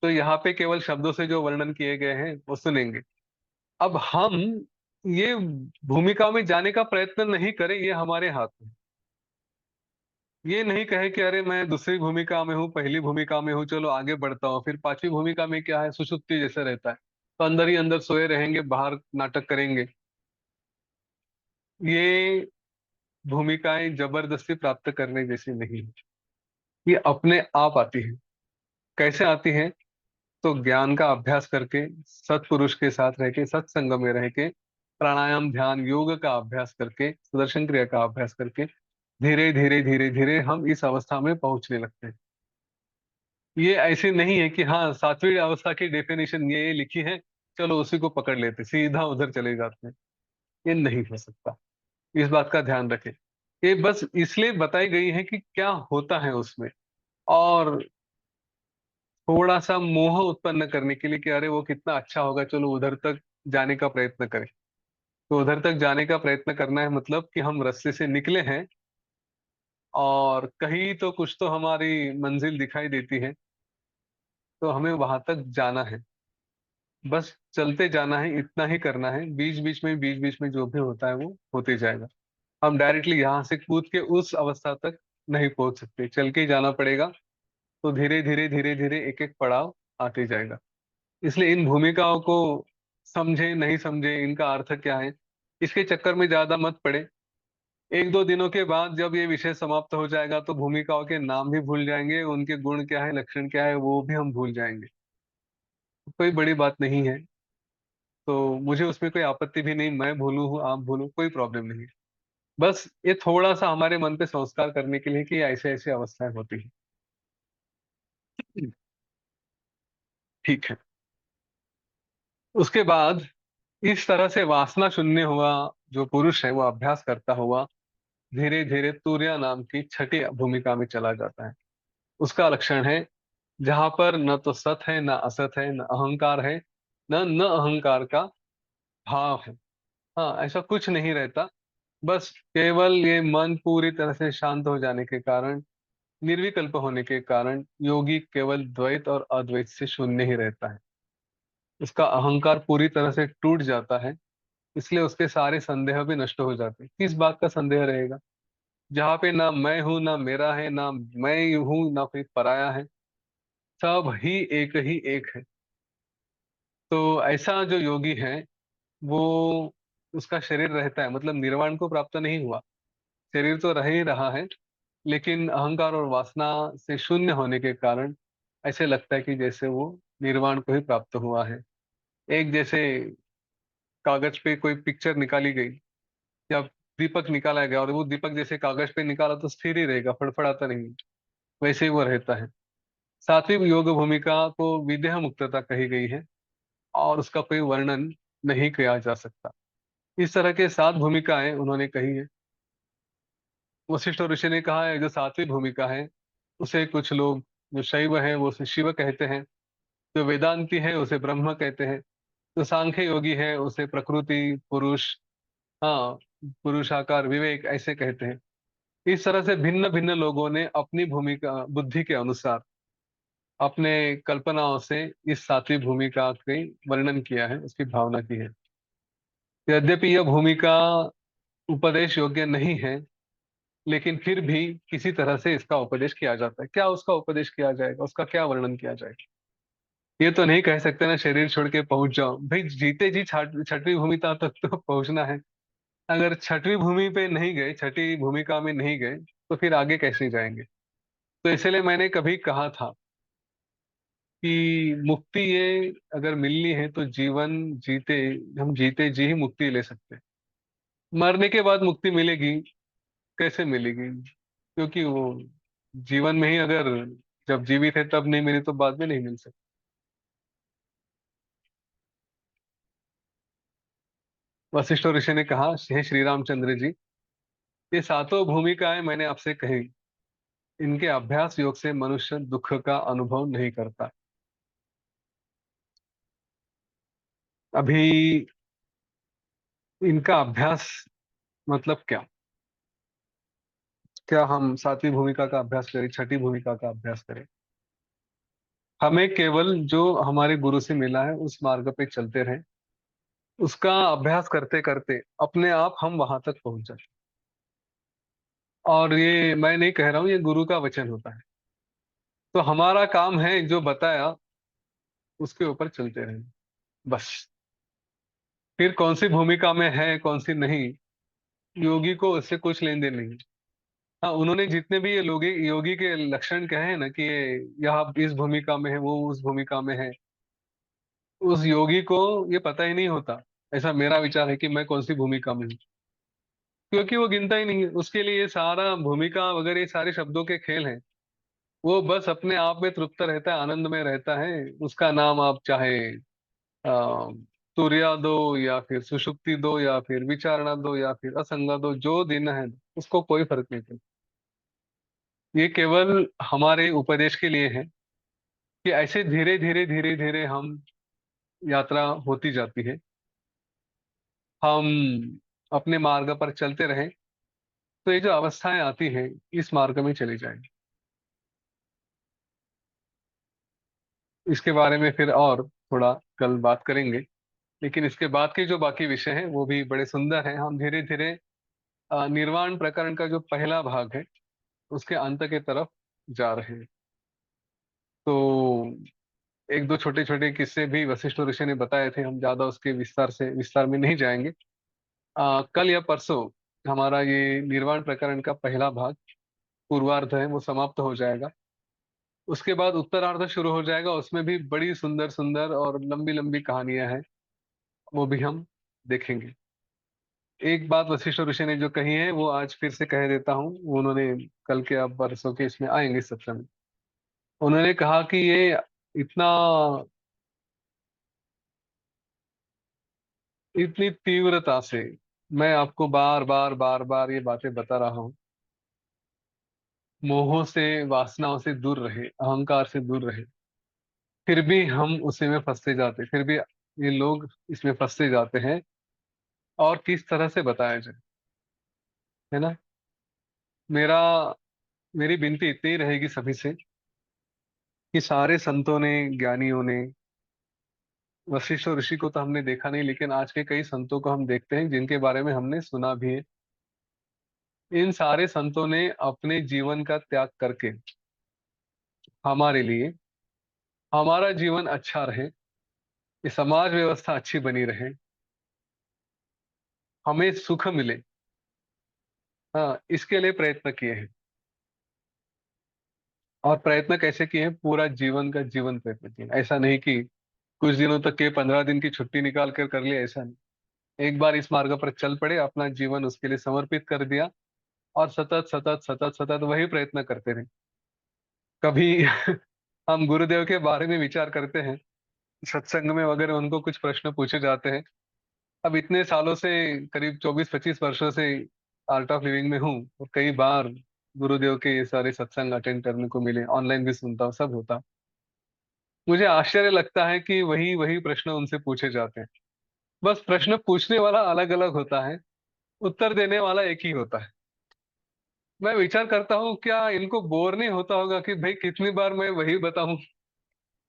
तो यहाँ पे केवल शब्दों से जो वर्णन किए गए हैं वो सुनेंगे। अब हम ये भूमिका में जाने का प्रयत्न नहीं करें, ये हमारे हाथ में। ये नहीं कहे कि अरे मैं दूसरी भूमिका में हूँ, पहली भूमिका में हूँ, चलो आगे बढ़ता हूँ। फिर पांचवी भूमिका में क्या है, सुषुप्ति जैसे रहता है, तो अंदर ही अंदर सोए रहेंगे, बाहर नाटक करेंगे। ये भूमिकाएं जबरदस्ती प्राप्त करने जैसी नहीं है। ये अपने आप आती है। कैसे आती है? तो ज्ञान का अभ्यास करके, सत्पुरुष के साथ रह के, सत्संग में रह के, प्राणायाम ध्यान योग का अभ्यास करके, सुदर्शन क्रिया का अभ्यास करके, धीरे धीरे धीरे धीरे हम इस अवस्था में पहुंचने लगते हैं। ये ऐसे नहीं है कि हाँ सातवीं अवस्था की डेफिनेशन ये लिखी है, चलो उसी को पकड़ लेते, सीधा उधर चले जाते हैं। ये नहीं हो सकता। इस बात का ध्यान रखें। ये बस इसलिए बताई गई है कि क्या होता है उसमें, और थोड़ा सा मोह उत्पन्न करने के लिए कि अरे वो कितना अच्छा होगा, चलो उधर तक जाने का प्रयत्न करें। तो उधर तक जाने का प्रयत्न करना है, मतलब कि हम रास्ते से निकले हैं और कहीं तो कुछ तो हमारी मंजिल दिखाई देती है, तो हमें वहां तक जाना है। बस चलते जाना है, इतना ही करना है। बीच बीच में जो भी होता है वो होते जाएगा। हम डायरेक्टली यहाँ से कूद के उस अवस्था तक नहीं पहुंच सकते, चल के ही जाना पड़ेगा। तो धीरे धीरे धीरे धीरे एक एक पड़ाव आते जाएगा। इसलिए इन भूमिकाओं को समझे नहीं समझे, इनका अर्थ क्या है, इसके चक्कर में ज्यादा मत पड़े। एक दो दिनों के बाद जब ये विषय समाप्त हो जाएगा तो भूमिकाओं के नाम भी भूल जाएंगे, उनके गुण क्या है, लक्षण क्या है, वो भी हम भूल जाएंगे। कोई बड़ी बात नहीं है। तो मुझे उसमें कोई आपत्ति भी नहीं, मैं भूलूं हूँ आप भूलूं, कोई प्रॉब्लम नहीं है। बस ये थोड़ा सा हमारे मन पे संस्कार करने के लिए कि ऐसे ऐसे अवस्थाएं होती है। ठीक है। उसके बाद इस तरह से वासना शून्य हुआ जो पुरुष है, वो अभ्यास करता हुआ धीरे धीरे तुर्या नाम की छठी भूमिका में चला जाता है। उसका लक्षण है जहां पर न तो सत है, न असत है, न अहंकार है, न न अहंकार का भाव है। हाँ, ऐसा कुछ नहीं रहता। बस केवल ये मन पूरी तरह से शांत हो जाने के कारण, निर्विकल्प होने के कारण, योगी केवल द्वैत और अद्वैत से शून्य ही रहता है। उसका अहंकार पूरी तरह से टूट जाता है, इसलिए उसके सारे संदेह भी नष्ट हो जाते हैं। किस बात का संदेह रहेगा? जहाँ पे ना मैं हूं ना मेरा है, ना मैं हूं ना कोई पराया है, सब ही एक है। तो ऐसा जो योगी है वो, उसका शरीर रहता है, मतलब निर्वाण को प्राप्त नहीं हुआ, शरीर तो रह ही रहा है, लेकिन अहंकार और वासना से शून्य होने के कारण ऐसे लगता है कि जैसे वो निर्वाण को ही प्राप्त हुआ है। एक जैसे कागज पे कोई पिक्चर निकाली गई, या दीपक निकाला गया, और वो दीपक जैसे कागज पे निकाला तो स्थिर ही रहेगा, फड़फड़ाता नहीं, वैसे ही वो रहता है। सात्विक योग भूमिका को विदेह मुक्तता कही गई है, और उसका कोई वर्णन नहीं किया जा सकता। इस तरह के सात भूमिकाएं उन्होंने कही है। वशिष्ठ ऋषि ने कहा है जो सात्विक भूमिका है उसे कुछ लोग, जो शैव है वो उसे शिव कहते हैं, जो वेदांती है उसे ब्रह्म कहते हैं, जो सांख्य योगी है उसे प्रकृति पुरुष, हाँ, पुरुषाकार विवेक ऐसे कहते हैं। इस तरह से भिन्न भिन्न लोगों ने अपनी भूमिका बुद्धि के अनुसार, अपने कल्पनाओं से इस सातवीं भूमिका के वर्णन किया है, उसकी भावना की है। यद्यपि यह भूमिका उपदेश योग्य नहीं है, लेकिन फिर भी किसी तरह से इसका उपदेश किया जाता है। क्या उसका उपदेश किया जाएगा, उसका क्या वर्णन किया जाएगा? ये तो नहीं कह सकते ना शरीर छोड़ के पहुंच जाओ भाई, जीते जी छठवीं भूमिका तक तो पहुंचना है। अगर छठवीं भूमि पे नहीं गए, छठी भूमिका में नहीं गए, तो फिर आगे कैसे जाएंगे? तो इसलिए मैंने कभी कहा था कि मुक्ति ये अगर मिलनी है तो जीवन जीते, हम जीते जी ही मुक्ति ले सकते हैं। मरने के बाद मुक्ति मिलेगी, कैसे मिलेगी? क्योंकि वो जीवन में ही अगर, जब जीवित है तब नहीं मिली तो बाद में नहीं मिल सकती। वशिष्ठ ऋषि ने कहा, हे श्री रामचंद्र जी, ये सातों भूमिकाएं मैंने आपसे कही, इनके अभ्यास योग से मनुष्य दुख का अनुभव नहीं करता। अभी इनका अभ्यास मतलब क्या? क्या हम सातवीं भूमिका का अभ्यास करें, छठी भूमिका का अभ्यास करें? हमें केवल जो हमारे गुरु से मिला है उस मार्ग पे चलते रहें, उसका अभ्यास करते करते अपने आप हम वहां तक पहुंच जाए। और ये मैं नहीं कह रहा हूँ, ये गुरु का वचन होता है। तो हमारा काम है जो बताया उसके ऊपर चलते रहें, बस। फिर कौन सी भूमिका में है कौन सी नहीं, योगी को उससे कुछ लेन देन नहीं। हाँ, उन्होंने जितने भी ये लोगी योगी के लक्षण कहे हैं ना, कि ये यह इस भूमिका में है, वो उस भूमिका में है, उस योगी को ये पता ही नहीं होता। ऐसा मेरा विचार है कि मैं कौन सी भूमिका में हूँ, क्योंकि वो गिनता ही नहीं है। उसके लिए ये सारा भूमिका वगैरह ये सारे शब्दों के खेल हैं। वो बस अपने आप में तृप्त रहता है, आनंद में रहता है। उसका नाम आप चाहे तुर्या दो, या फिर सुषुप्ति दो, या फिर विचारणा दो, या फिर असंगा दो, जो देना है उसको कोई फर्क नहीं पड़ता। ये केवल हमारे उपदेश के लिए है कि ऐसे धीरे धीरे धीरे धीरे हम यात्रा होती जाती है, हम अपने मार्ग पर चलते रहें, तो ये जो अवस्थाएं आती हैं इस मार्ग में चली जाएंगी। इसके बारे में फिर और थोड़ा कल बात करेंगे। लेकिन इसके बाद के जो बाकी विषय हैं वो भी बड़े सुंदर हैं। हम धीरे धीरे निर्वाण प्रकरण का जो पहला भाग है उसके अंत के तरफ जा रहे हैं। तो एक दो छोटे छोटे किस्से भी वशिष्ठ ऋषि ने बताए थे, हम ज्यादा उसके विस्तार में नहीं जाएंगे। कल या परसों हमारा ये निर्वाण प्रकरण का पहला भाग, पूर्वार्ध है, वो समाप्त हो जाएगा। उसके बाद उत्तरार्ध शुरू हो जाएगा, उसमें भी बड़ी सुंदर सुंदर और लंबी लंबी कहानियां हैं, वो भी हम देखेंगे। एक बात वशिष्ठ ऋषि ने जो कही है वो आज फिर से कह देता हूँ। उन्होंने कल के अब परसों के इसमें आएंगे सत्संग में, उन्होंने कहा कि ये इतना, इतनी तीव्रता से मैं आपको बार बार बार बार ये बातें बता रहा हूँ, मोहों से, वासनाओं से दूर रहे, अहंकार से दूर रहे, फिर भी हम उसी में फंसते जाते, फिर भी ये लोग इसमें फंसते जाते हैं। और किस तरह से बताया जाए, है ना? मेरा मेरी विनती इतनी ही रहेगी सभी से कि सारे संतों ने, ज्ञानियों ने, वशिष्ठ और ऋषि को तो हमने देखा नहीं, लेकिन आज के कई संतों को हम देखते हैं जिनके बारे में हमने सुना भी है। इन सारे संतों ने अपने जीवन का त्याग करके हमारे लिए, हमारा जीवन अच्छा रहे, ये समाज व्यवस्था अच्छी बनी रहे, हमें सुख मिले, हाँ, इसके लिए प्रयत्न किए हैं। और प्रयत्न कैसे किए हैं? पूरा जीवन का जीवन प्रयत्न किए हैं। ऐसा नहीं कि कुछ दिनों तक के 15 दिन की छुट्टी निकाल कर कर लिया, ऐसा नहीं। एक बार इस मार्ग पर चल पड़े, अपना जीवन उसके लिए समर्पित कर दिया, और सतत सतत सतत सतत वही प्रयत्न करते रहे। कभी हम गुरुदेव के बारे में विचार करते हैं सत्संग में वगैरह, उनको कुछ प्रश्न पूछे जाते हैं। अब इतने सालों से, करीब 24-25 वर्षों से आर्ट ऑफ लिविंग में हूँ, और कई बार गुरुदेव के ये सारे सत्संग अटेंड करने को मिले, ऑनलाइन भी सुनता हूँ, सब होता। मुझे आश्चर्य लगता है कि वही वही प्रश्न उनसे पूछे जाते हैं। बस प्रश्न पूछने वाला अलग अलग होता है, उत्तर देने वाला एक ही होता है। मैं विचार करता हूँ क्या इनको बोर नहीं होता होगा कि भाई कितनी बार मैं वही बताऊं,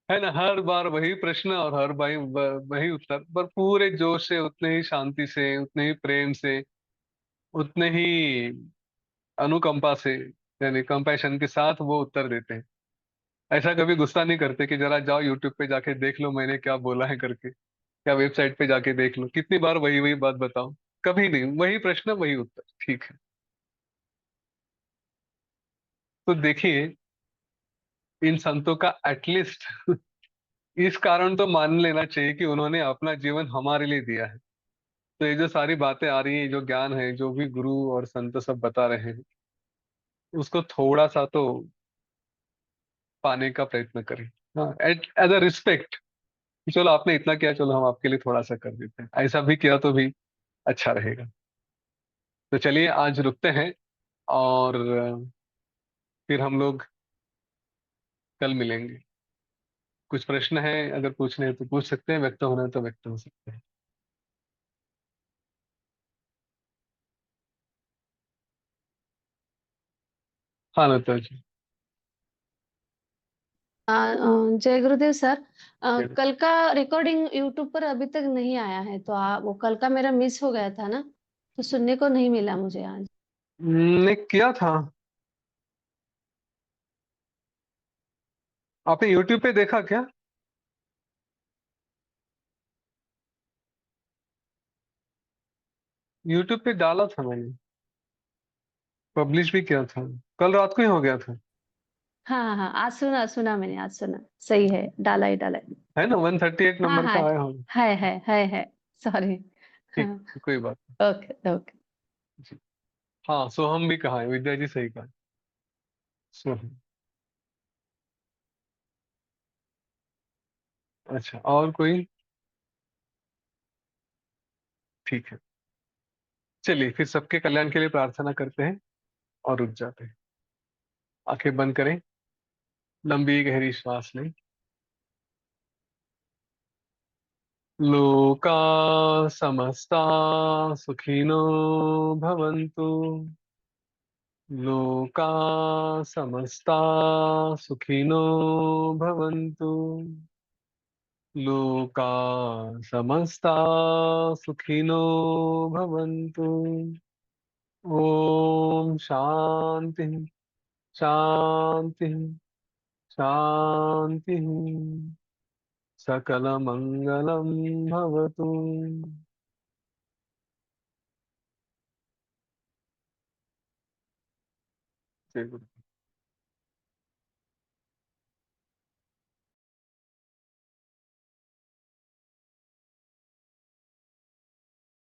है ना? हर बार वही प्रश्न और हर बार वही उत्तर, पर पूरे जोश से, उतने ही शांति से, उतने ही प्रेम से, उतने ही अनुकंपा से, यानी कंपैशन के साथ वो उत्तर देते हैं। ऐसा कभी गुस्सा नहीं करते कि जरा जाओ यूट्यूब पे जाके देख लो मैंने क्या बोला है करके, या वेबसाइट पे जाके देख लो, कितनी बार वही वही बात बताओ। कभी नहीं, वही प्रश्न वही उत्तर, ठीक है। तो देखिए, इन संतों का एटलीस्ट इस कारण तो मान लेना चाहिए कि उन्होंने अपना जीवन हमारे लिए दिया है। तो ये जो सारी बातें आ रही हैं, जो ज्ञान है, जो भी गुरु और संत सब बता रहे हैं, उसको थोड़ा सा तो पाने का प्रयत्न करें। हाँ, एज अ रिस्पेक्ट। चलो आपने इतना किया, चलो हम आपके लिए थोड़ा सा कर देते हैं, ऐसा भी किया तो भी अच्छा रहेगा। तो चलिए आज रुकते हैं, और फिर हम लोग कल मिलेंगे। कुछ प्रश्न है अगर पूछने हैं तो पूछ सकते हैं, व्यक्त होना है तो व्यक्त हो सकते हैं। हाँ लता जी। जय गुरुदेव सर। चलिए। कल का रिकॉर्डिंग यूट्यूब पर अभी तक नहीं आया है, तो वो कल का मेरा मिस हो गया था ना, तो सुनने को नहीं मिला मुझे आज। ने किया था। आपने यूट्यूब पे देखा क्या? यूट्यूब पे डाला था मैंने, पब्लिश भी किया था, कल रात को ही हो गया था। हाँ हाँ हाँ, आज सुना सुना मैंने, आज सुना। सही है, डाला ही डाला है। है ना, 138 हाँ नंबर हाँ, का आया होगा। है सॉरी। हाँ। ठीक, कोई बात ओके ओके। नहीं जी। हाँ, सोहम भी कहा है, विद्या जी सही कहा। सोहम। अच्छा, और कोई? ठीक है। चलिए फिर सबके कल्याण के लिए प्रार्थना करते हैं और रुक जाते हैं। आंखें बंद करें, लंबी गहरी श्वास लें। लोका समस्ता सुखिनो भवन्तु। लोका समस्ता सुखिनो भवन्तु। लोका समस्ता सुखिनो भवन्तु। ओम शांति शांति शांति। सकलमंगलं भवतु। जय गुरु।